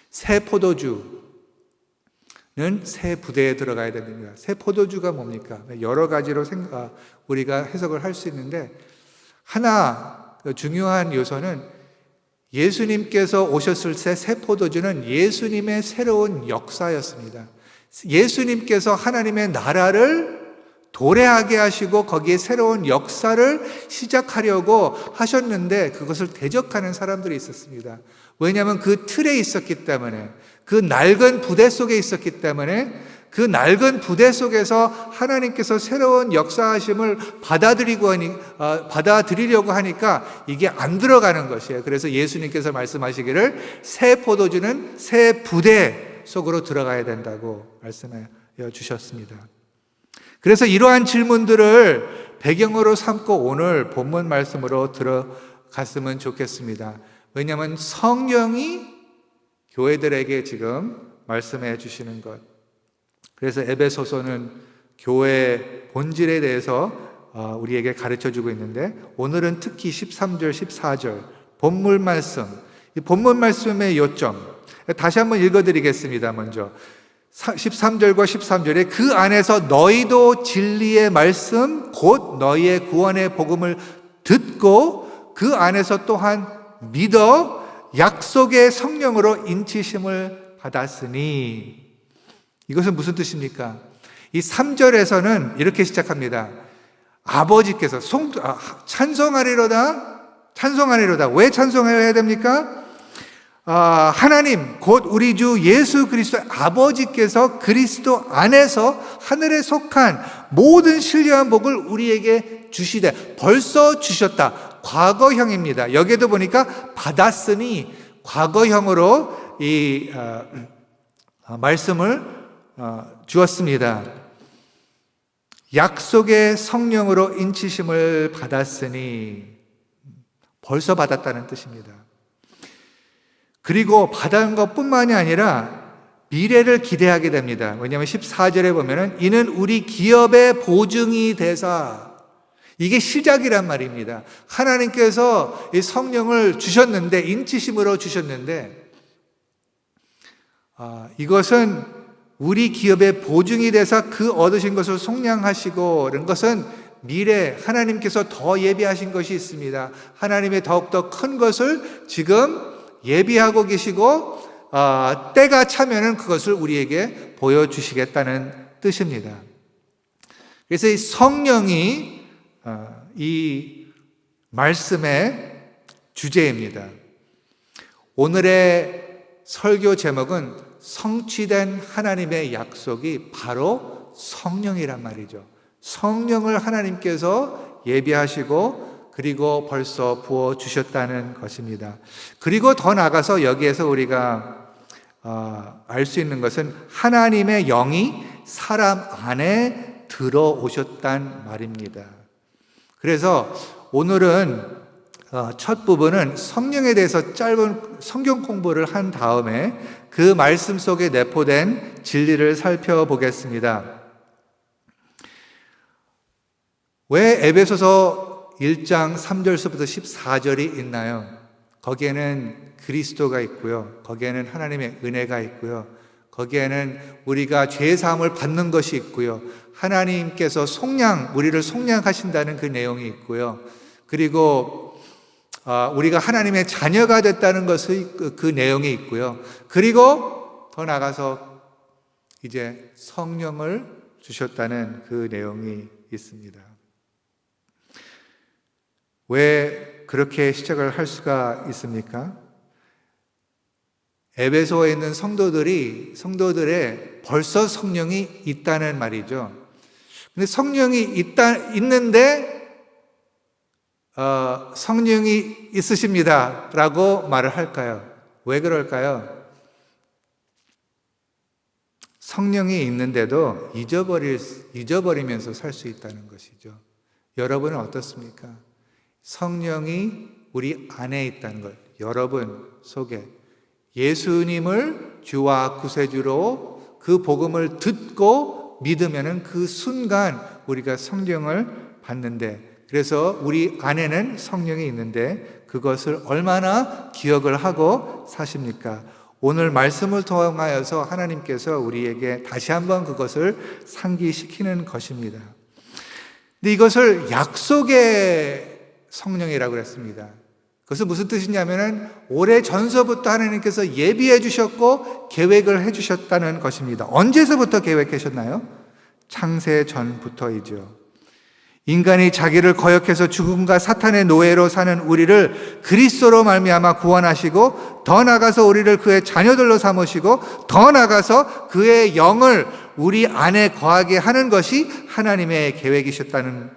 새 포도주는 새 부대에 들어가야 됩니다. 새 포도주가 뭡니까? 여러 가지로 우리가 해석을 할 수 있는데 하나 중요한 요소는 예수님께서 오셨을 때 새 포도주는 예수님의 새로운 역사였습니다. 예수님께서 하나님의 나라를 도래하게 하시고 거기에 새로운 역사를 시작하려고 하셨는데 그것을 대적하는 사람들이 있었습니다. 왜냐하면 그 틀에 있었기 때문에, 그 낡은 부대 속에 있었기 때문에, 그 낡은 부대 속에서 하나님께서 새로운 역사하심을 받아들이려고 하니까 이게 안 들어가는 것이에요. 그래서 예수님께서 말씀하시기를 새 포도주는 새 부대 속으로 들어가야 된다고 말씀해 주셨습니다. 그래서 이러한 질문들을 배경으로 삼고 오늘 본문 말씀으로 들어갔으면 좋겠습니다. 왜냐하면 성령이 교회들에게 지금 말씀해 주시는 것. 그래서 에베소서는 교회의 본질에 대해서 우리에게 가르쳐 주고 있는데 오늘은 특히 13절, 14절 본문 말씀, 이 본문 말씀의 요점 다시 한번 읽어드리겠습니다. 먼저 13절과 13절에 그 안에서 너희도 진리의 말씀 곧 너희의 구원의 복음을 듣고 그 안에서 또한 믿어 약속의 성령으로 인치심을 받았으니. 이것은 무슨 뜻입니까? 이 3절에서는 이렇게 시작합니다. 아버지께서 찬송하리로다. 왜 찬송해야 됩니까? 하나님 곧 우리 주 예수 그리스도 아버지께서 그리스도 안에서 하늘에 속한 모든 신령한 복을 우리에게 주시되 벌써 주셨다. 과거형입니다. 여기에도 보니까 받았으니 과거형으로 이 말씀을 주었습니다. 약속의 성령으로 인치심을 받았으니 벌써 받았다는 뜻입니다. 그리고 받은 것뿐만이 아니라 미래를 기대하게 됩니다. 왜냐하면 14절에 보면은 이는 우리 기업의 보증이 되사, 이게 시작이란 말입니다. 하나님께서 이 성령을 주셨는데, 인치심으로 주셨는데, 이것은 우리 기업의 보증이 되사 그 얻으신 것을 속량하시고, 이런 것은 미래 하나님께서 더 예비하신 것이 있습니다. 하나님의 더욱더 큰 것을 지금 예비하고 계시고 때가 차면은 그것을 우리에게 보여주시겠다는 뜻입니다. 그래서 이 성령이 이 말씀의 주제입니다. 오늘의 설교 제목은 성취된 하나님의 약속이 바로 성령이란 말이죠. 성령을 하나님께서 예비하시고 그리고 벌써 부어주셨다는 것입니다. 그리고 더 나아가서 여기에서 우리가 알 수 있는 것은 하나님의 영이 사람 안에 들어오셨단 말입니다. 그래서 오늘은 첫 부분은 성령에 대해서 짧은 성경 공부를 한 다음에 그 말씀 속에 내포된 진리를 살펴보겠습니다. 왜 에베소서 1장 3절서부터 14절이 있나요? 거기에는 그리스도가 있고요. 거기에는 하나님의 은혜가 있고요. 거기에는 우리가 죄사함을 받는 것이 있고요. 하나님께서 우리를 속량하신다는 그 내용이 있고요. 그리고 우리가 하나님의 자녀가 됐다는 것의 그 내용이 있고요. 그리고 더 나아가서 이제 성령을 주셨다는 그 내용이 있습니다. 왜 그렇게 시작을 할 수가 있습니까? 에베소에 있는 성도들의 벌써 성령이 있다는 말이죠. 근데 성령이 있는데 성령이 있으십니다 라고 말을 할까요? 왜 그럴까요? 성령이 있는데도 잊어버리면서 살 수 있다는 것이죠. 여러분은 어떻습니까? 성령이 우리 안에 있다는 것, 여러분 속에 예수님을 주와 구세주로 그 복음을 듣고 믿으면은 그 순간 우리가 성령을 받는데, 그래서 우리 안에는 성령이 있는데 그것을 얼마나 기억을 하고 사십니까? 오늘 말씀을 통하여서 하나님께서 우리에게 다시 한번 그것을 상기시키는 것입니다. 근데 이것을 약속의 성령이라고 그랬습니다. 그것은 무슨 뜻이냐면은 오래 전서부터 하나님께서 예비해 주셨고 계획을 해 주셨다는 것입니다. 언제서부터 계획하셨나요? 창세 전부터이죠. 인간이 자기를 거역해서 죽음과 사탄의 노예로 사는 우리를 그리스도로 말미암아 구원하시고, 더 나아가서 우리를 그의 자녀들로 삼으시고, 더 나아가서 그의 영을 우리 안에 거하게 하는 것이 하나님의 계획이셨다는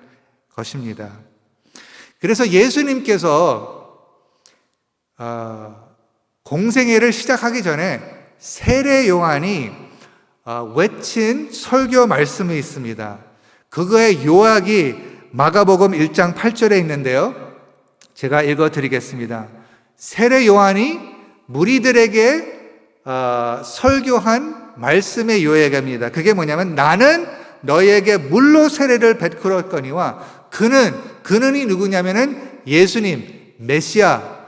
것입니다. 그래서 예수님께서 공생애를 시작하기 전에 세례 요한이 외친 설교 말씀이 있습니다. 그거의 요약이 마가복음 1장 8절에 있는데요, 제가 읽어드리겠습니다. 세례 요한이 무리들에게 설교한 말씀의 요약입니다. 그게 뭐냐면, 나는 너희에게 물로 세례를 베풀었거니와 그는이 누구냐면은 예수님, 메시아,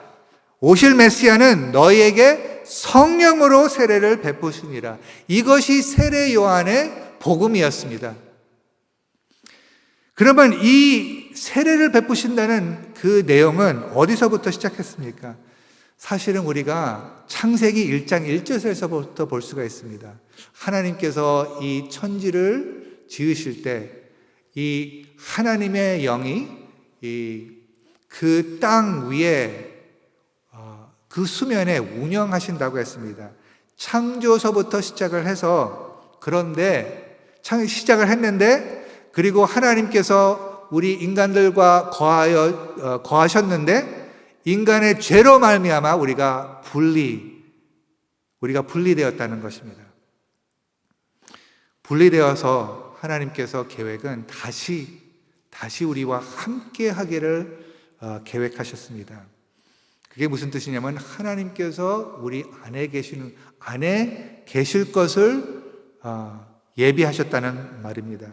오실 메시아는 너희에게 성령으로 세례를 베푸시니라. 이것이 세례 요한의 복음이었습니다. 그러면 이 세례를 베푸신다는 그 내용은 어디서부터 시작했습니까? 사실은 우리가 창세기 1장 1절에서부터 볼 수가 있습니다. 하나님께서 이 천지를 지으실 때 이 하나님의 영이 그 땅 위에 그 수면에 운영하신다고 했습니다. 창조서부터 시작을 해서, 그런데 시작을 했는데, 그리고 하나님께서 우리 인간들과 거하셨는데, 인간의 죄로 말미암아 우리가 분리되었다는 것입니다. 분리되어서 하나님께서 계획은 다시 우리와 함께 하기를 계획하셨습니다. 그게 무슨 뜻이냐면, 하나님께서 우리 안에 계실 것을 예비하셨다는 말입니다.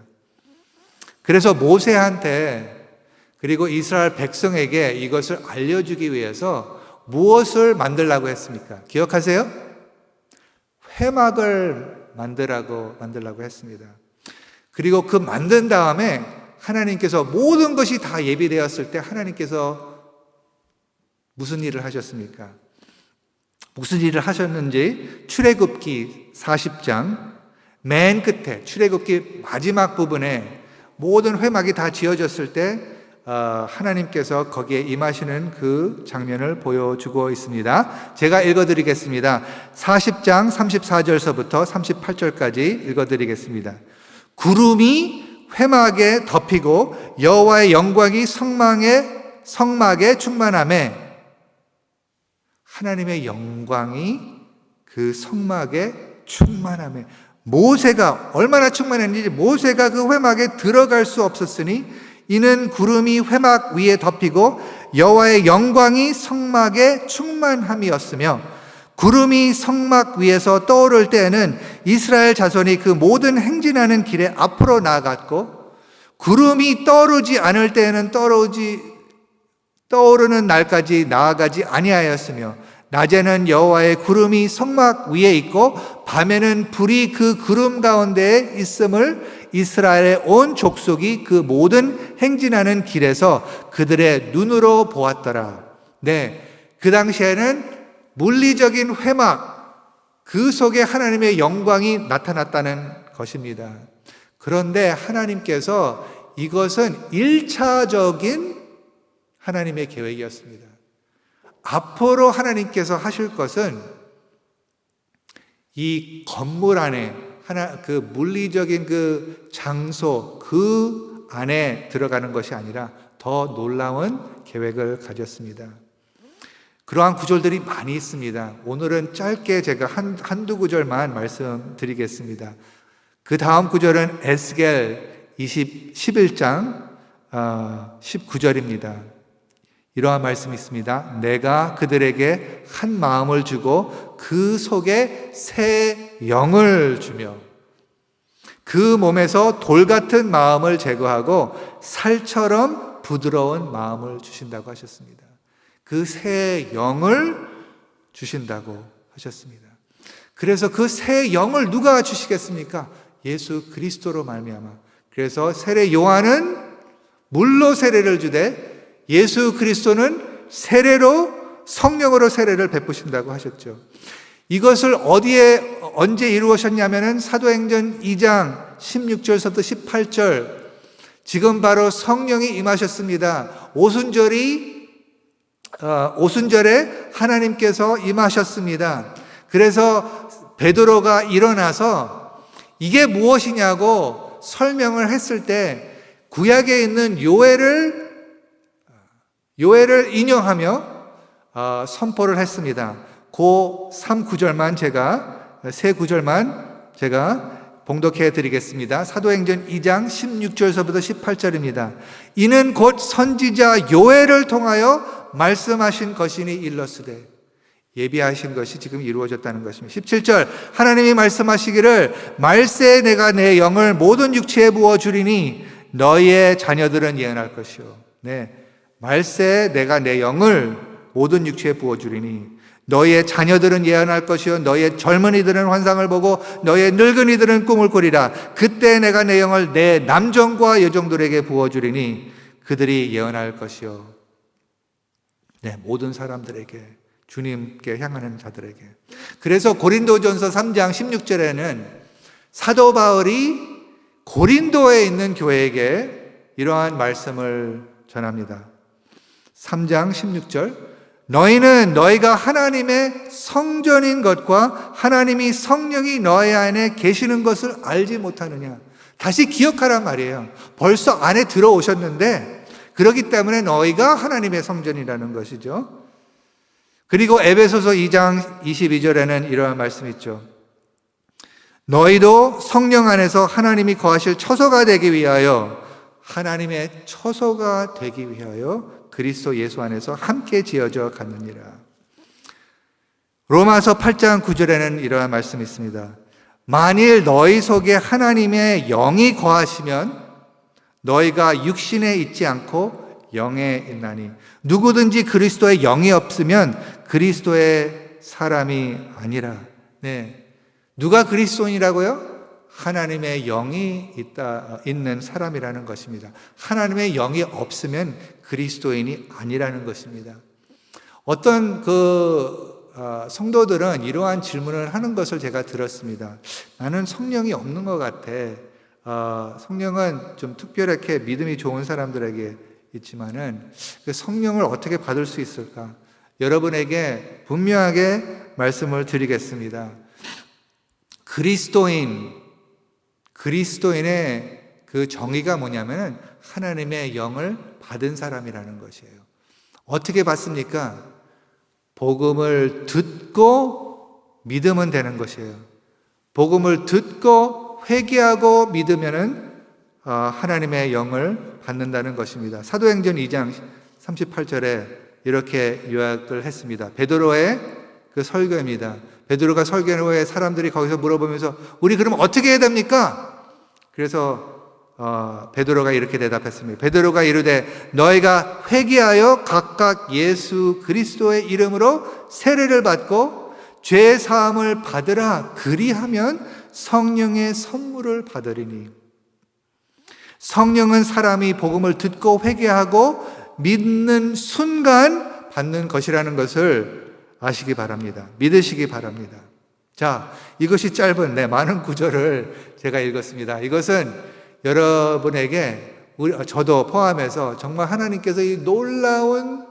그래서 모세한테, 그리고 이스라엘 백성에게 이것을 알려주기 위해서 무엇을 만들라고 했습니까? 기억하세요? 회막을 만들라고 했습니다. 그리고 그 만든 다음에 하나님께서 모든 것이 다 예비되었을 때 하나님께서 무슨 일을 하셨습니까? 무슨 일을 하셨는지 출애굽기 40장 맨 끝에, 출애굽기 마지막 부분에 모든 회막이 다 지어졌을 때 하나님께서 거기에 임하시는 그 장면을 보여주고 있습니다. 제가 읽어드리겠습니다. 40장 34절서부터 38절까지 읽어드리겠습니다. 구름이 회막에 덮이고 여호와의 영광이 성막에 충만하매, 하나님의 영광이 그 성막의 충만함에, 모세가 얼마나 충만했는지, 모세가 그 회막에 들어갈 수 없었으니 이는 구름이 회막 위에 덮이고 여호와의 영광이 성막에 충만함이었으며, 구름이 성막 위에서 떠오를 때에는 이스라엘 자손이 그 모든 행진하는 길에 앞으로 나아갔고, 구름이 떠오르지 않을 때에는 떠오르는 날까지 나아가지 아니하였으며, 낮에는 여호와의 구름이 성막 위에 있고 밤에는 불이 그 구름 가운데에 있음을 이스라엘의 온 족속이 그 모든 행진하는 길에서 그들의 눈으로 보았더라. 네, 그 당시에는 물리적인 회막, 그 속에 하나님의 영광이 나타났다는 것입니다. 그런데 하나님께서 이것은 1차적인 하나님의 계획이었습니다. 앞으로 하나님께서 하실 것은 이 건물 안에, 그 물리적인 그 장소, 그 안에 들어가는 것이 아니라 더 놀라운 계획을 가졌습니다. 그러한 구절들이 많이 있습니다. 오늘은 짧게 제가 한두 구절만 말씀드리겠습니다. 그 다음 구절은 에스겔 11장 19절입니다. 이러한 말씀이 있습니다. 내가 그들에게 한 마음을 주고 그 속에 새 영을 주며 그 몸에서 돌 같은 마음을 제거하고 살처럼 부드러운 마음을 주신다고 하셨습니다. 그 새 영을 주신다고 하셨습니다. 그래서 그 새 영을 누가 주시겠습니까? 예수 그리스도로 말미암아. 그래서 세례 요한은 물로 세례를 주되 예수 그리스도는 세례로, 성령으로 세례를 베푸신다고 하셨죠. 이것을 언제 이루어졌냐면은 사도행전 2장 16절부터 18절, 지금 바로 성령이 임하셨습니다. 오순절에 하나님께서 임하셨습니다. 그래서 베드로가 일어나서 이게 무엇이냐고 설명을 했을 때 구약에 있는 요엘을 인용하며 선포를 했습니다. 그 3구절만 세 구절만 제가 봉독해 드리겠습니다. 사도행전 2장 16절서부터 18절입니다. 이는 곧 선지자 요엘을 통하여 말씀하신 것이니 일러스되, 예비하신 것이 지금 이루어졌다는 것입니다. 17절, 하나님이 말씀하시기를 말세에 내가 내 영을 모든 육체에 부어주리니 너희의 자녀들은 예언할 것이요. 네, 말세에 내가 내 영을 모든 육체에 부어주리니 너희의 자녀들은 예언할 것이요 너희의 젊은이들은 환상을 보고 너희의 늙은이들은 꿈을 꾸리라. 그때 내가 내 영을 내 남종과 여종들에게 부어주리니 그들이 예언할 것이요. 네, 모든 사람들에게, 주님께 향하는 자들에게. 그래서 고린도전서 3장 16절에는 사도 바울이 고린도에 있는 교회에게 이러한 말씀을 전합니다. 3장 16절, 너희는 너희가 하나님의 성전인 것과 하나님이 성령이 너희 안에 계시는 것을 알지 못하느냐. 다시 기억하란 말이에요. 벌써 안에 들어오셨는데 그렇기 때문에 너희가 하나님의 성전이라는 것이죠. 그리고 에베소서 2장 22절에는 이러한 말씀이 있죠. 너희도 성령 안에서 하나님이 거하실 처소가 되기 위하여, 하나님의 처소가 되기 위하여 그리스도 예수 안에서 함께 지어져 갔느니라. 로마서 8장 9절에는 이러한 말씀이 있습니다. 만일 너희 속에 하나님의 영이 거하시면 너희가 육신에 있지 않고 영에 있나니, 누구든지 그리스도의 영이 없으면 그리스도의 사람이 아니라. 네, 누가 그리스도인이라고요? 하나님의 영이 있는 사람이라는 것입니다. 하나님의 영이 없으면 그리스도인이 아니라는 것입니다. 어떤 성도들은 이러한 질문을 하는 것을 제가 들었습니다. 나는 성령이 없는 것 같아. 성령은 좀 특별하게 믿음이 좋은 사람들에게 있지만은 그 성령을 어떻게 받을 수 있을까? 여러분에게 분명하게 말씀을 드리겠습니다. 그리스도인의 그 정의가 뭐냐면은 하나님의 영을 받은 사람이라는 것이에요. 어떻게 받습니까? 복음을 듣고 믿으면 되는 것이에요. 복음을 듣고 회개하고 믿으면은 하나님의 영을 받는다는 것입니다. 사도행전 2장 38절에 이렇게 요약을 했습니다. 베드로의 그 설교입니다. 베드로가 설교 후에 사람들이 거기서 물어보면서 우리 그럼 어떻게 해야 됩니까? 그래서 베드로가 이렇게 대답했습니다. 베드로가 이르되 너희가 회개하여 각각 예수 그리스도의 이름으로 세례를 받고 죄 사함을 받으라. 그리하면 성령의 선물을 받으리니. 성령은 사람이 복음을 듣고 회개하고 믿는 순간 받는 것이라는 것을 아시기 바랍니다. 믿으시기 바랍니다. 자, 이것이 짧은 많은 구절을 제가 읽었습니다. 이것은 여러분에게 저도 포함해서 정말 하나님께서 이 놀라운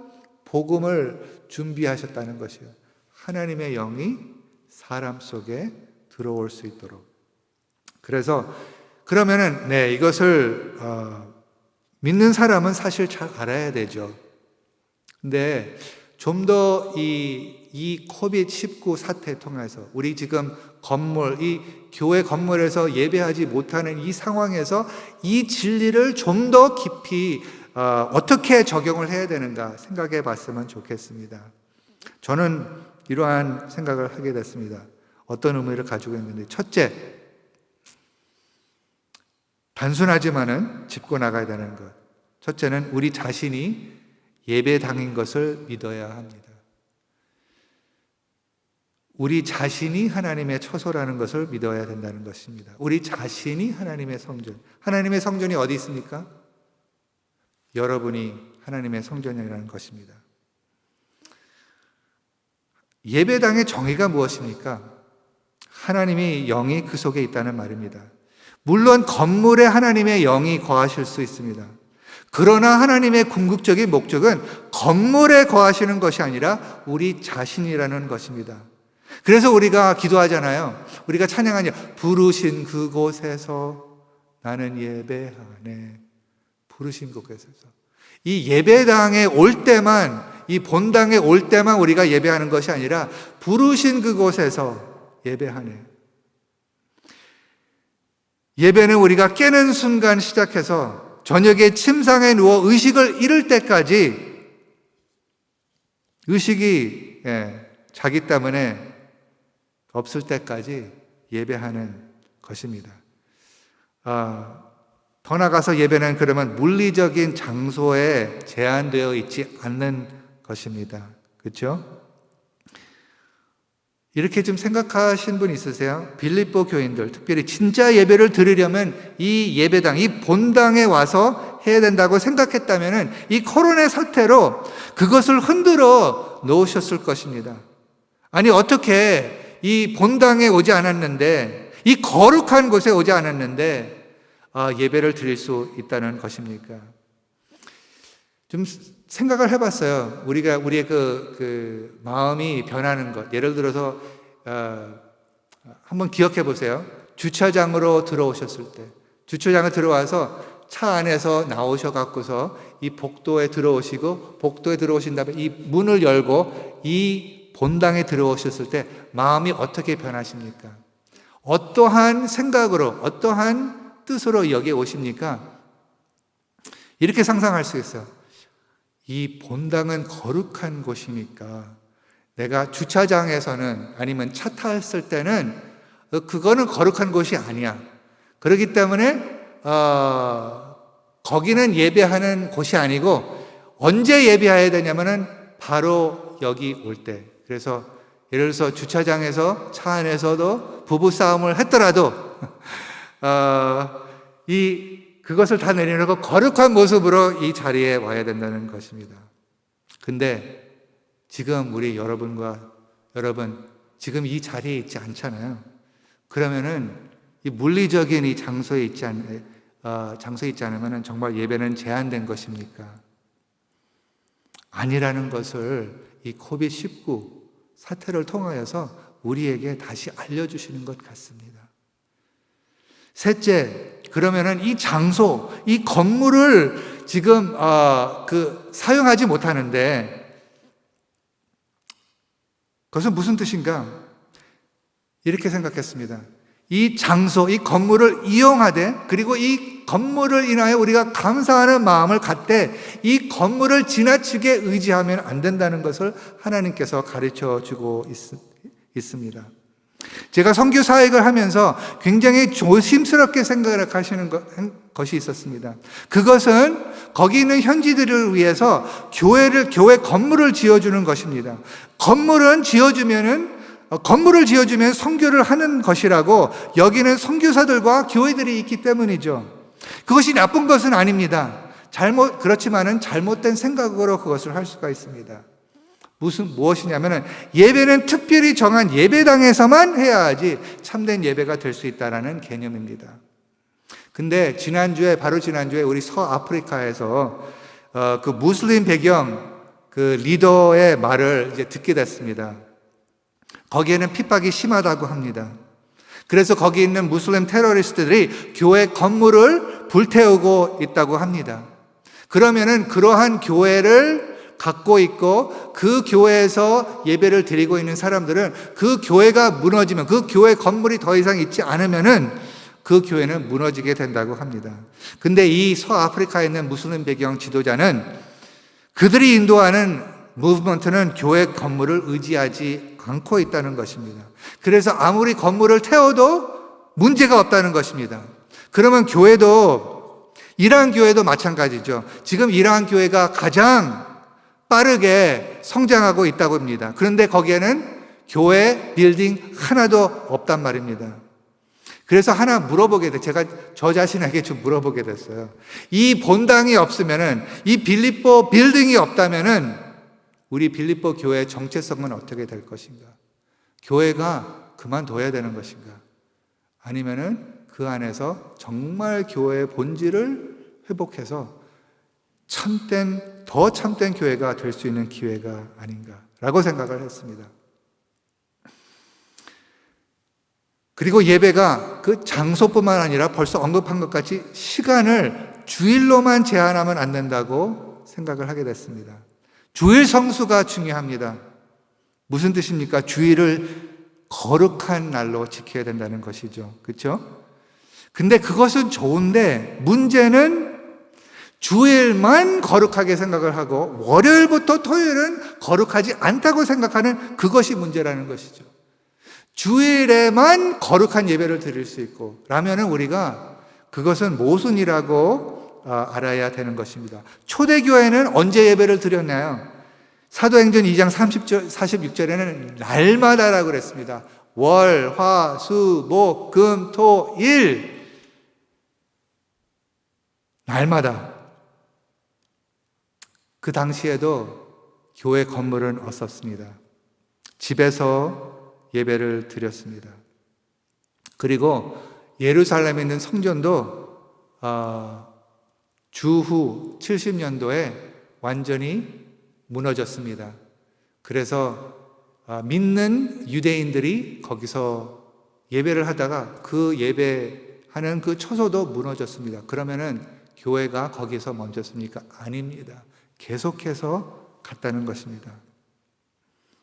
복음을 준비하셨다는 것이에요. 하나님의 영이 사람 속에 들어올 수 있도록. 그래서 그러면은 이것을 믿는 사람은 사실 잘 알아야 되죠. 근데 좀 더 이 코비드-19 사태 통해서 우리 지금 이 교회 건물에서 예배하지 못하는 이 상황에서 이 진리를 좀 더 깊이 어떻게 적용을 해야 되는가 생각해 봤으면 좋겠습니다. 저는 이러한 생각을 하게 됐습니다. 어떤 의미를 가지고 있는데, 첫째, 단순하지만은 짚고 나가야 되는 것. 첫째는 우리 자신이 예배당인 것을 믿어야 합니다. 우리 자신이 하나님의 처소라는 것을 믿어야 된다는 것입니다. 우리 자신이 하나님의 성전. 하나님의 성전이 어디 있습니까? 여러분이 하나님의 성전이라는 것입니다. 예배당의 정의가 무엇입니까? 하나님의 영이 그 속에 있다는 말입니다. 물론 건물에 하나님의 영이 거하실 수 있습니다. 그러나 하나님의 궁극적인 목적은 건물에 거하시는 것이 아니라 우리 자신이라는 것입니다. 그래서 우리가 기도하잖아요. 우리가 찬양하냐, 부르신 그곳에서 나는 예배하네. 부르신 그곳에서. 이 예배당에 올 때만, 이 본당에 올 때만 우리가 예배하는 것이 아니라 부르신 그곳에서 예배하네. 예배는 우리가 깨는 순간 시작해서 저녁에 침상에 누워 의식을 잃을 때까지, 의식이 자기 때문에 없을 때까지 예배하는 것입니다. 더 나아가서 예배는 그러면 물리적인 장소에 제한되어 있지 않는 것입니다. 그렇죠? 이렇게 좀 생각하신 분 있으세요? 빌립보 교인들, 특별히 진짜 예배를 드리려면 이 예배당, 이 본당에 와서 해야 된다고 생각했다면 이 코로나 사태로 그것을 흔들어 놓으셨을 것입니다. 아니, 어떻게 이 본당에 오지 않았는데, 이 거룩한 곳에 오지 않았는데 예배를 드릴 수 있다는 것입니까? 좀 생각을 해봤어요. 우리의 그 마음이 변하는 것. 예를 들어서 한번 기억해 보세요. 주차장으로 들어오셨을 때, 주차장에 들어와서 차 안에서 나오셔갖고서 이 복도에 들어오시고, 복도에 들어오신 다음에 이 문을 열고 이 본당에 들어오셨을 때 마음이 어떻게 변하십니까? 어떠한 생각으로, 어떠한 뜻으로 여기에 오십니까? 이렇게 상상할 수 있어요. 이 본당은 거룩한 곳이니까 내가 주차장에서는, 아니면 차 탔을 때는 그거는 거룩한 곳이 아니야. 그렇기 때문에 거기는 예배하는 곳이 아니고, 언제 예배해야 되냐면은 바로 여기 올 때. 그래서 예를 들어서 주차장에서, 차 안에서도 부부 싸움을 했더라도 그것을 다 내려놓고 거룩한 모습으로 이 자리에 와야 된다는 것입니다. 근데 지금 우리 여러분 지금 이 자리에 있지 않잖아요. 그러면은 이 물리적인 이 장소에 있지 않으면 정말 예배는 제한된 것입니까? 아니라는 것을 이 코비드-19 사태를 통하여서 우리에게 다시 알려주시는 것 같습니다. 셋째, 그러면은 이 장소, 이 건물을 지금 사용하지 못하는데, 그것은 무슨 뜻인가? 이렇게 생각했습니다. 이 장소, 이 건물을 이용하되, 그리고 이 건물을 인하여 우리가 감사하는 마음을 갖되 이 건물을 지나치게 의지하면 안 된다는 것을 하나님께서 가르쳐 주고 있습니다. 제가 선교 사역을 하면서 굉장히 조심스럽게 생각을 하시는 것이 있었습니다. 그것은 거기 있는 현지들을 위해서 교회 건물을 지어주는 것입니다. 건물을 지어주면 선교를 하는 것이라고 여기는 선교사들과 교회들이 있기 때문이죠. 그것이 나쁜 것은 아닙니다. 그렇지만은 잘못된 생각으로 그것을 할 수가 있습니다. 무엇이냐면은 예배는 특별히 정한 예배당에서만 해야 하지 참된 예배가 될 수 있다라는 개념입니다. 근데 바로 지난주에 우리 서아프리카에서 그 무슬림 배경 그 리더의 말을 이제 듣게 됐습니다. 거기에는 핍박이 심하다고 합니다. 그래서 거기 있는 무슬림 테러리스트들이 교회 건물을 불태우고 있다고 합니다. 그러면은 그러한 교회를 갖고 있고 그 교회에서 예배를 드리고 있는 사람들은 그 교회가 무너지면, 그 교회 건물이 더 이상 있지 않으면은 그 교회는 무너지게 된다고 합니다. 근데 이 서아프리카에 있는 무슬림 배경 지도자는 그들이 인도하는 무브먼트는 교회 건물을 의지하지 않고 있다는 것입니다. 그래서 아무리 건물을 태워도 문제가 없다는 것입니다. 그러면 이러한 교회도 마찬가지죠. 지금 이러한 교회가 가장 빠르게 성장하고 있다고 합니다. 그런데 거기에는 교회 빌딩 하나도 없단 말입니다. 그래서 하나 제가 저 자신에게 좀 물어보게 됐어요. 이 본당이 없으면은, 이 빌립보 빌딩이 없다면은 우리 빌립보 교회의 정체성은 어떻게 될 것인가? 교회가 그만둬야 되는 것인가? 아니면은 그 안에서 정말 교회의 본질을 회복해서 더 참된 교회가 될 수 있는 기회가 아닌가라고 생각을 했습니다. 그리고 예배가 그 장소뿐만 아니라 벌써 언급한 것 같이 시간을 주일로만 제한하면 안 된다고 생각을 하게 됐습니다. 주일 성수가 중요합니다. 무슨 뜻입니까? 주일을 거룩한 날로 지켜야 된다는 것이죠. 그렇죠? 근데 그것은 좋은데 문제는 주일만 거룩하게 생각을 하고 월요일부터 토요일은 거룩하지 않다고 생각하는 그것이 문제라는 것이죠. 주일에만 거룩한 예배를 드릴 수 있고 라면은 우리가 그것은 모순이라고 알아야 되는 것입니다. 초대교회는 언제 예배를 드렸나요? 사도행전 2장 46절에는 날마다라고 그랬습니다. 월, 화, 수, 목, 금, 토, 일 날마다. 그 당시에도 교회 건물은 없었습니다. 집에서 예배를 드렸습니다. 그리고 예루살렘에 있는 성전도 주후 70년도에 완전히 무너졌습니다. 그래서 믿는 유대인들이 거기서 예배를 하다가 그 예배하는 그 처소도 무너졌습니다. 그러면은 교회가 거기서 멈췄습니까? 아닙니다. 계속해서 갔다는 것입니다.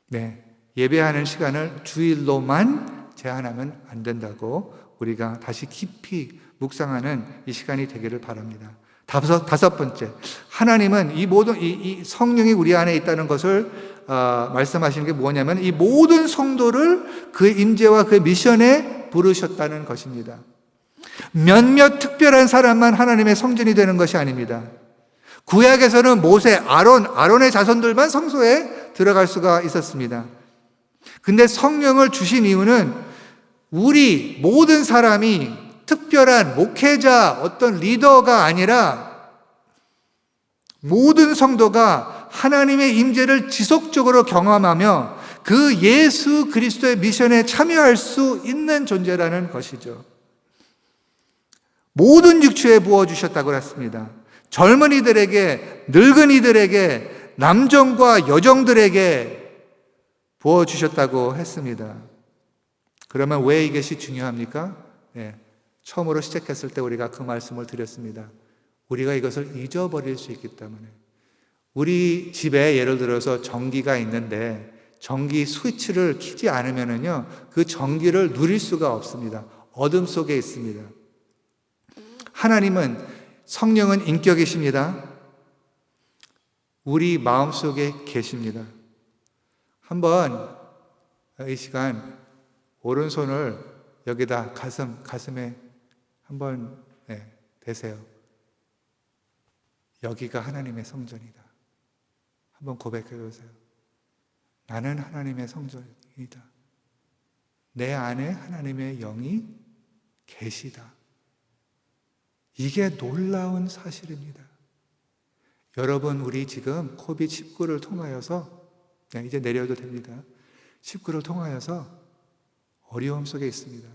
네, 예배하는 시간을 주일로만 제한하면 안 된다고 우리가 다시 깊이 묵상하는 이 시간이 되기를 바랍니다. 다섯 번째, 하나님은 이 성령이 우리 안에 있다는 것을 말씀하시는 게 뭐냐면 이 모든 성도를 그의 임재와 그의 미션에 부르셨다는 것입니다. 몇몇 특별한 사람만 하나님의 성전이 되는 것이 아닙니다. 구약에서는 모세, 아론의 자손들만 성소에 들어갈 수가 있었습니다. 근데 성령을 주신 이유는 우리 모든 사람이 특별한 목회자, 어떤 리더가 아니라 모든 성도가 하나님의 임재를 지속적으로 경험하며 그 예수 그리스도의 미션에 참여할 수 있는 존재라는 것이죠. 모든 육체에 부어주셨다고 했습니다. 젊은이들에게, 늙은이들에게, 남정과 여정들에게 부어주셨다고 했습니다. 그러면 왜 이것이 중요합니까? 네, 처음으로 시작했을 때 우리가 그 말씀을 드렸습니다. 우리가 이것을 잊어버릴 수 있기 때문에. 우리 집에 예를 들어서 전기가 있는데 전기 스위치를 켜지 않으면은요, 그 전기를 누릴 수가 없습니다. 어둠 속에 있습니다. 하나님은, 성령은 인격이십니다. 우리 마음속에 계십니다. 한번 이 시간 오른손을 여기다 가슴에 한번 대세요. 여기가 하나님의 성전이다. 한번 고백해 보세요. 나는 하나님의 성전이다. 내 안에 하나님의 영이 계시다. 이게 놀라운 사실입니다. 여러분, 우리 지금 코비드-19를 통하여서, 이제 내려도 됩니다. 19를 통하여서 어려움 속에 있습니다.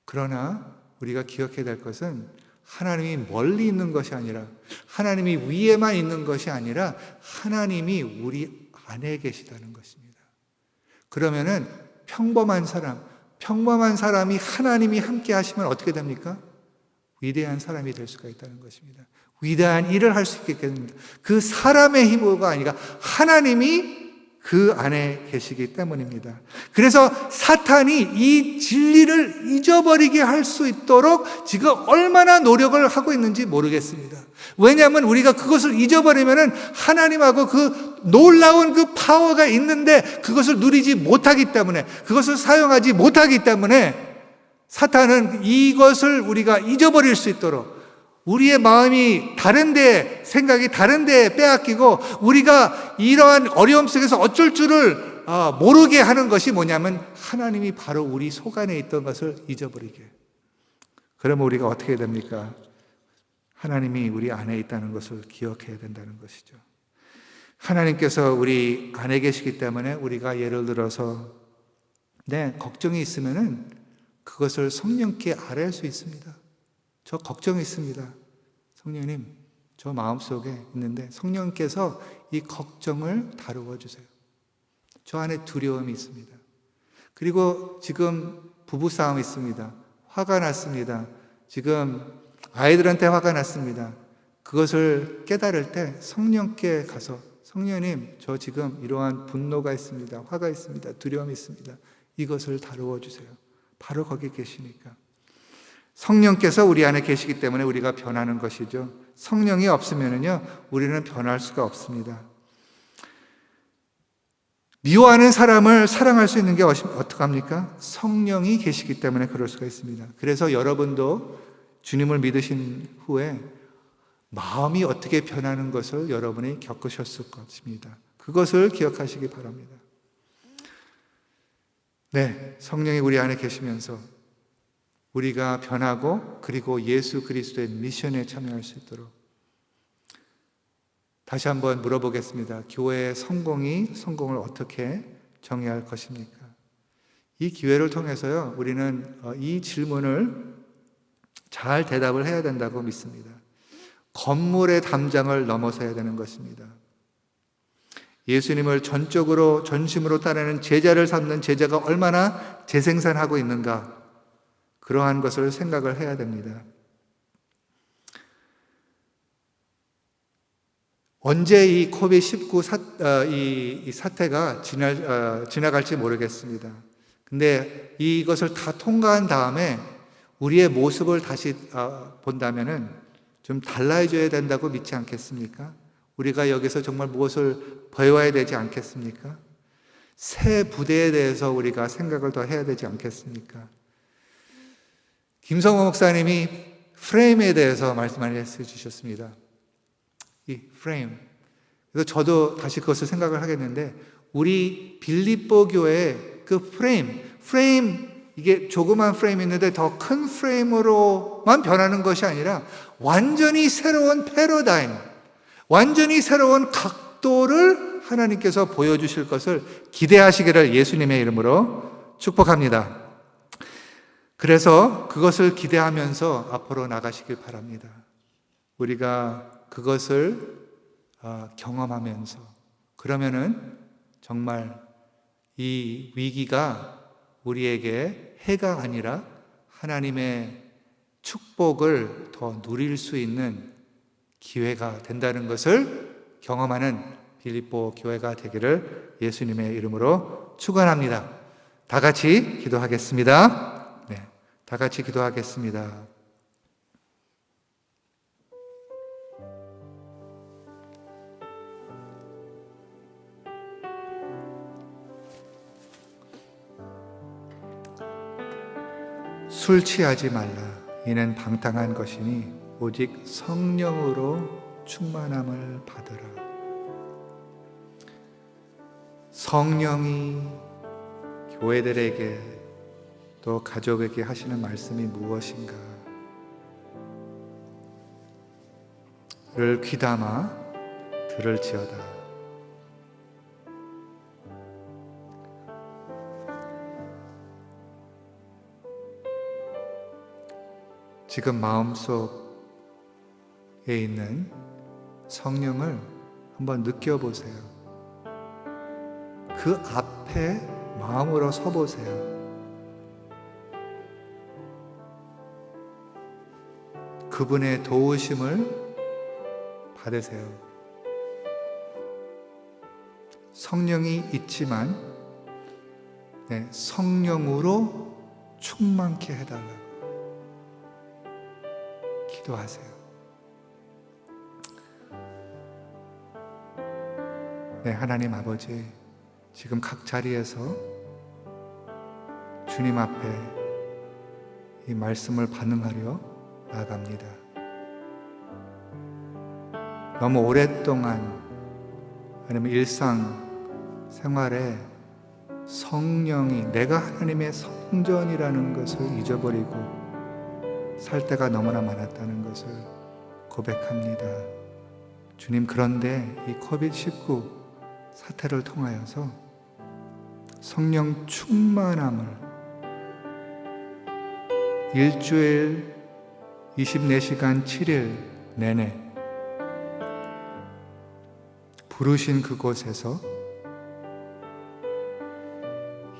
그러나 우리가 기억해야 될 것은 하나님이 멀리 있는 것이 아니라, 하나님이 위에만 있는 것이 아니라 하나님이 우리 안에 계시다는 것입니다. 그러면은 평범한 사람이 하나님이 함께 하시면 어떻게 됩니까? 위대한 사람이 될 수가 있다는 것입니다. 위대한 일을 할 수 있게 됩니다. 그 사람의 힘으로가 아니라 하나님이 그 안에 계시기 때문입니다. 그래서 사탄이 이 진리를 잊어버리게 할 수 있도록 지금 얼마나 노력을 하고 있는지 모르겠습니다. 왜냐하면 우리가 그것을 잊어버리면은 하나님하고 그 놀라운 그 파워가 있는데 그것을 누리지 못하기 때문에, 그것을 사용하지 못하기 때문에 사탄은 이것을 우리가 잊어버릴 수 있도록, 우리의 마음이 다른데, 생각이 다른데 빼앗기고 우리가 이러한 어려움 속에서 어쩔 줄을 모르게 하는 것이 뭐냐면 하나님이 바로 우리 속 안에 있던 것을 잊어버리게. 그러면 우리가 어떻게 됩니까? 하나님이 우리 안에 있다는 것을 기억해야 된다는 것이죠. 하나님께서 우리 안에 계시기 때문에 우리가 예를 들어서 걱정이 있으면은 그것을 성령께 아뢰할 수 있습니다. 저 걱정이 있습니다. 성령님, 저 마음속에 있는데 성령께서 이 걱정을 다루어 주세요. 저 안에 두려움이 있습니다. 그리고 지금 부부싸움이 있습니다. 화가 났습니다. 지금 아이들한테 화가 났습니다. 그것을 깨달을 때 성령께 가서, 성령님, 저 지금 이러한 분노가 있습니다. 화가 있습니다. 두려움이 있습니다. 이것을 다루어 주세요. 바로 거기 계시니까. 성령께서 우리 안에 계시기 때문에 우리가 변하는 것이죠. 성령이 없으면요, 우리는 변할 수가 없습니다. 미워하는 사람을 사랑할 수 있는 게 어떡합니까? 성령이 계시기 때문에 그럴 수가 있습니다. 그래서 여러분도 주님을 믿으신 후에 마음이 어떻게 변하는 것을 여러분이 겪으셨을 것입니다. 그것을 기억하시기 바랍니다. 성령이 우리 안에 계시면서 우리가 변하고 그리고 예수 그리스도의 미션에 참여할 수 있도록 다시 한번 물어보겠습니다. 교회의 성공을 어떻게 정의할 것입니까? 이 기회를 통해서요, 우리는 이 질문을 잘 대답을 해야 된다고 믿습니다. 건물의 담장을 넘어서야 되는 것입니다. 예수님을 전심으로 따르는 제자를 삼는 제자가 얼마나 재생산하고 있는가, 그러한 것을 생각을 해야 됩니다. 언제 이 코비드-19 사태가 지나갈지 모르겠습니다. 근데 이것을 다 통과한 다음에 우리의 모습을 다시 본다면은 좀 달라져야 된다고 믿지 않겠습니까? 우리가 여기서 정말 무엇을 배워야 되지 않겠습니까? 새 부대에 대해서 우리가 생각을 더 해야 되지 않겠습니까? 김성호 목사님이 프레임에 대해서 말씀을 해주셨습니다. 이 프레임. 그래서 저도 다시 그것을 생각을 하겠는데, 우리 빌립보 교회의 그 프레임, 이게 조그만 프레임이 있는데 더 큰 프레임으로만 변하는 것이 아니라 완전히 새로운 패러다임, 완전히 새로운 각도를 하나님께서 보여주실 것을 기대하시기를 예수님의 이름으로 축복합니다. 그래서 그것을 기대하면서 앞으로 나가시길 바랍니다. 우리가 그것을 경험하면서, 그러면은 정말 이 위기가 우리에게 해가 아니라 하나님의 축복을 더 누릴 수 있는 기회가 된다는 것을 경험하는 빌립보 교회가 되기를 예수님의 이름으로 축원합니다. 다 같이 기도하겠습니다. 네, 다 같이 기도하겠습니다. 술 취하지 말라. 이는 방탕한 것이니 오직 성령으로 충만함을 받으라. 성령이 교회들에게 또 가족에게 하시는 말씀이 무엇인가 를 귀담아 들을지어다. 지금 마음속에 있는 성령을 한번 느껴보세요. 그 앞에 마음으로 서보세요. 그분의 도우심을 받으세요. 성령이 있지만 성령으로 충만케 해달라고 기도하세요. 하나님 아버지, 지금 각 자리에서 주님 앞에 이 말씀을 반응하려 나아갑니다. 너무 오랫동안 아니면 일상 생활에 성령이 내가 하나님의 성전이라는 것을 잊어버리고 살 때가 너무나 많았다는 것을 고백합니다. 주님, 그런데 이 코비드-19 사태를 통하여서 성령 충만함을 일주일 24시간 7일 내내 부르신 그곳에서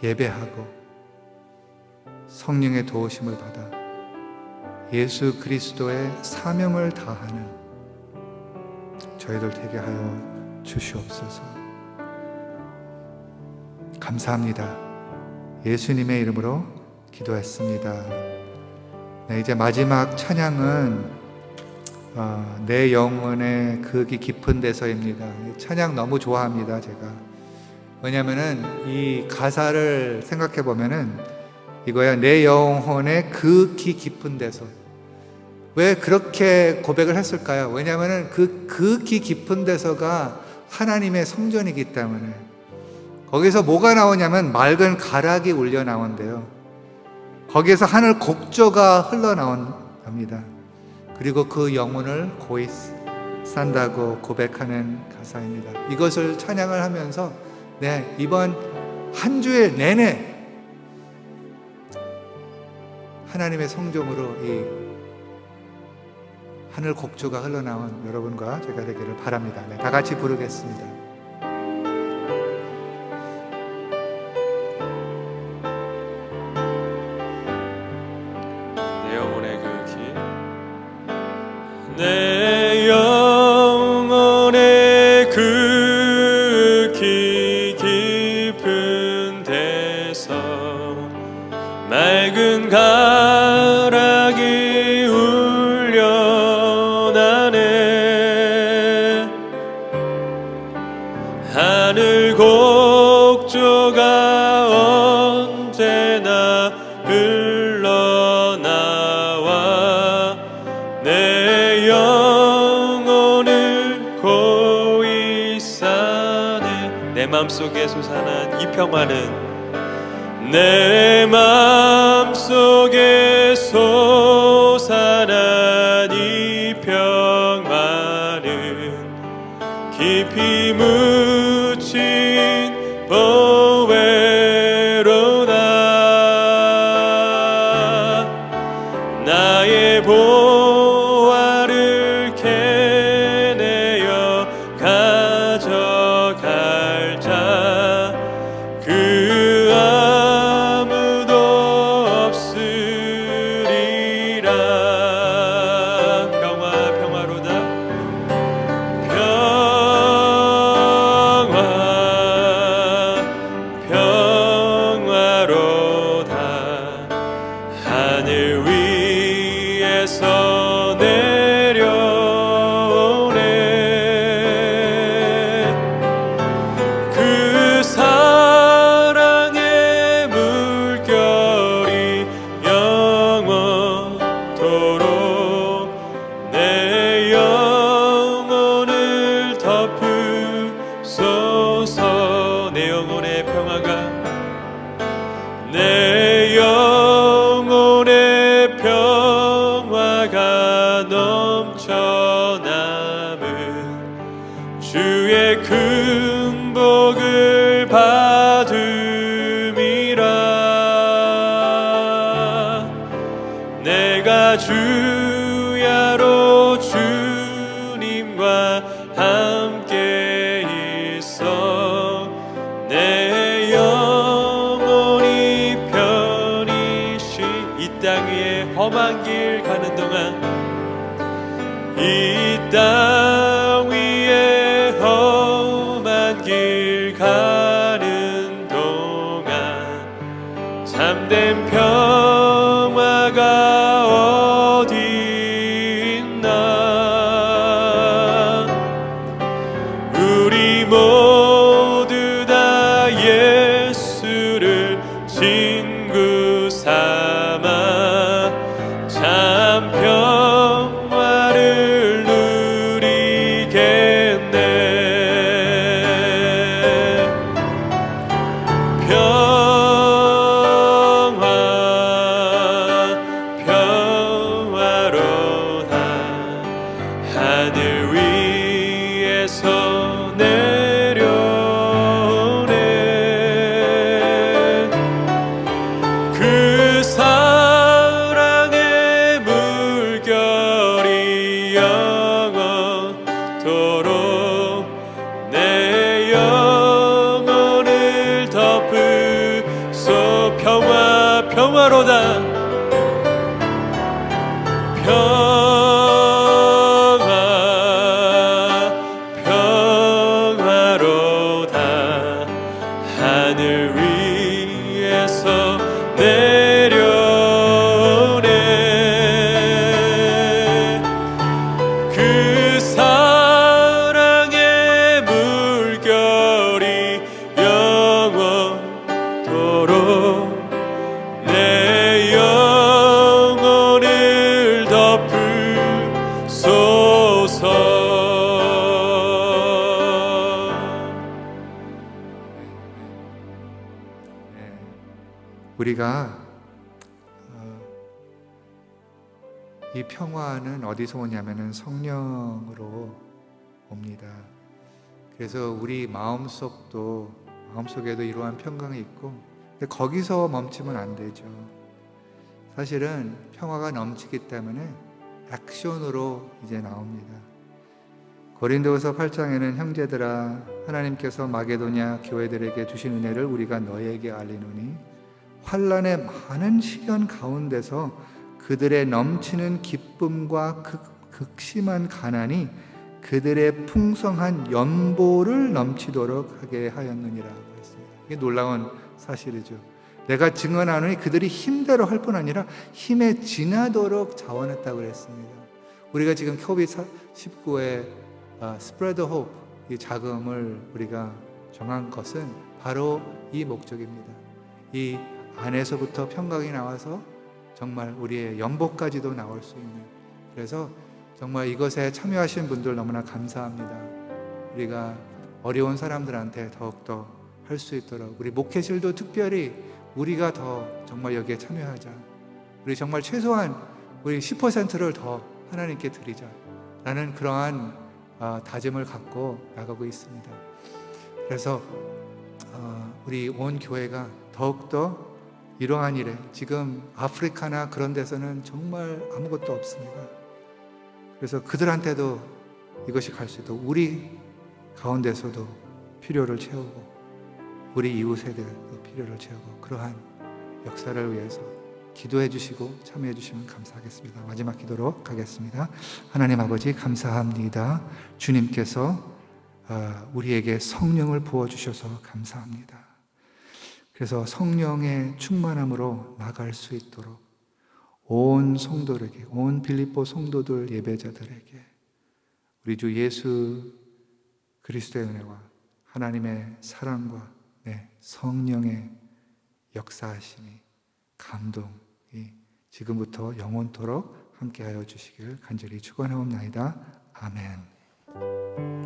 예배하고 성령의 도우심을 받아 예수 그리스도의 사명을 다하는 저희들 되게 하여 주시옵소서. 감사합니다. 예수님의 이름으로 기도했습니다. 이제 마지막 찬양은 내 영혼의 극이 깊은 데서입니다. 찬양 너무 좋아합니다, 제가. 왜냐면은 이 가사를 생각해 보면은 이거야. 내 영혼의 극이 깊은 데서. 왜 그렇게 고백을 했을까요? 왜냐면은 그 극이 깊은 데서가 하나님의 성전이기 때문에. 거기서 뭐가 나오냐면 맑은 가락이 울려 나온대요. 거기에서 하늘 곡조가 흘러나온답니다. 그리고 그 영혼을 고이 산다고 고백하는 가사입니다. 이것을 찬양을 하면서 이번 한 주일 내내 하나님의 성전으로 이 하늘 곡조가 흘러나온 여러분과 제가 되기를 바랍니다. 다 같이 부르겠습니다. 내 영혼의 극히 깊은 데서 맑은 가락이 울려나네. 하늘 곡조가 언제나 흘러나와 내 영혼을 고이 싸네. 내 맘속에 솟아난 이 평화는 내 맘속에 솟아난 이 평화는 깊이 묻힌 보배로다. 나의 보화를 캐내어 가져갈 자 그 아무도 없으리라. 평화로다. 주야로 주님과 함께 있어 내 영혼이 편히 이 땅 위에 험한 길 가는 동안 이 땅 위에 험한 길 가는 동안 참된 평화가 어디 있나 우리 모두 다 예수를 친구 삼아 참 평화를 누리겠네 평화로다 하늘 위에서 내려오네 그 사랑의 물결이 영원토록 내 영혼을 덮으소 평화로다 평화로다 하늘 위에서 내려오네 그 사랑의 물결이 영원토록 내 영혼을 덮으소서 우리가 이 평화는 어디서 오냐면은 성령으로 옵니다. 그래서 우리 마음속에도 이러한 평강이 있고, 근데 거기서 멈추면 안 되죠. 사실은 평화가 넘치기 때문에 액션으로 이제 나옵니다. 고린도후서 8장에는 형제들아 하나님께서 마게도냐 교회들에게 주신 은혜를 우리가 너희에게 알리노니 환난의 많은 시련 가운데서 그들의 넘치는 기쁨과 극심한 가난이 그들의 풍성한 연보를 넘치도록 하게 하였느니라고 했습니다. 이게 놀라운 사실이죠. 내가 증언하노니 그들이 힘대로 할 뿐 아니라 힘에 지나도록 자원했다고 그랬습니다. 우리가 지금 COVID-19의 스프레드 호프 이 자금을 우리가 정한 것은 바로 이 목적입니다. 이 안에서부터 평강이 나와서 정말 우리의 연보까지도 나올 수 있는, 그래서 정말 이것에 참여하신 분들 너무나 감사합니다. 우리가 어려운 사람들한테 더욱더 할 수 있도록 우리 목회실도 특별히 우리가 더 정말 여기에 참여하자. 우리 정말 최소한 우리 10%를 더 하나님께 드리자 라는 그러한 다짐을 갖고 나가고 있습니다. 그래서 우리 온 교회가 더욱더 이러한 일에, 지금 아프리카나 그런 데서는 정말 아무것도 없습니다. 그래서 그들한테도 이것이 갈 수 있도록 우리 가운데서도 필요를 채우고 우리 이웃에도 필요를 채우고 그러한 역사를 위해서 기도해 주시고 참여해 주시면 감사하겠습니다. 마지막 기도로 가겠습니다. 하나님 아버지 감사합니다. 주님께서 우리에게 성령을 부어주셔서 감사합니다. 그래서 성령의 충만함으로 나갈 수 있도록 온 성도들에게, 온 빌립보 성도들 예배자들에게 우리 주 예수 그리스도의 은혜와 하나님의 사랑과 성령의 역사하심이, 감동이 지금부터 영원토록 함께하여 주시길 간절히 축원하옵나이다. 아멘.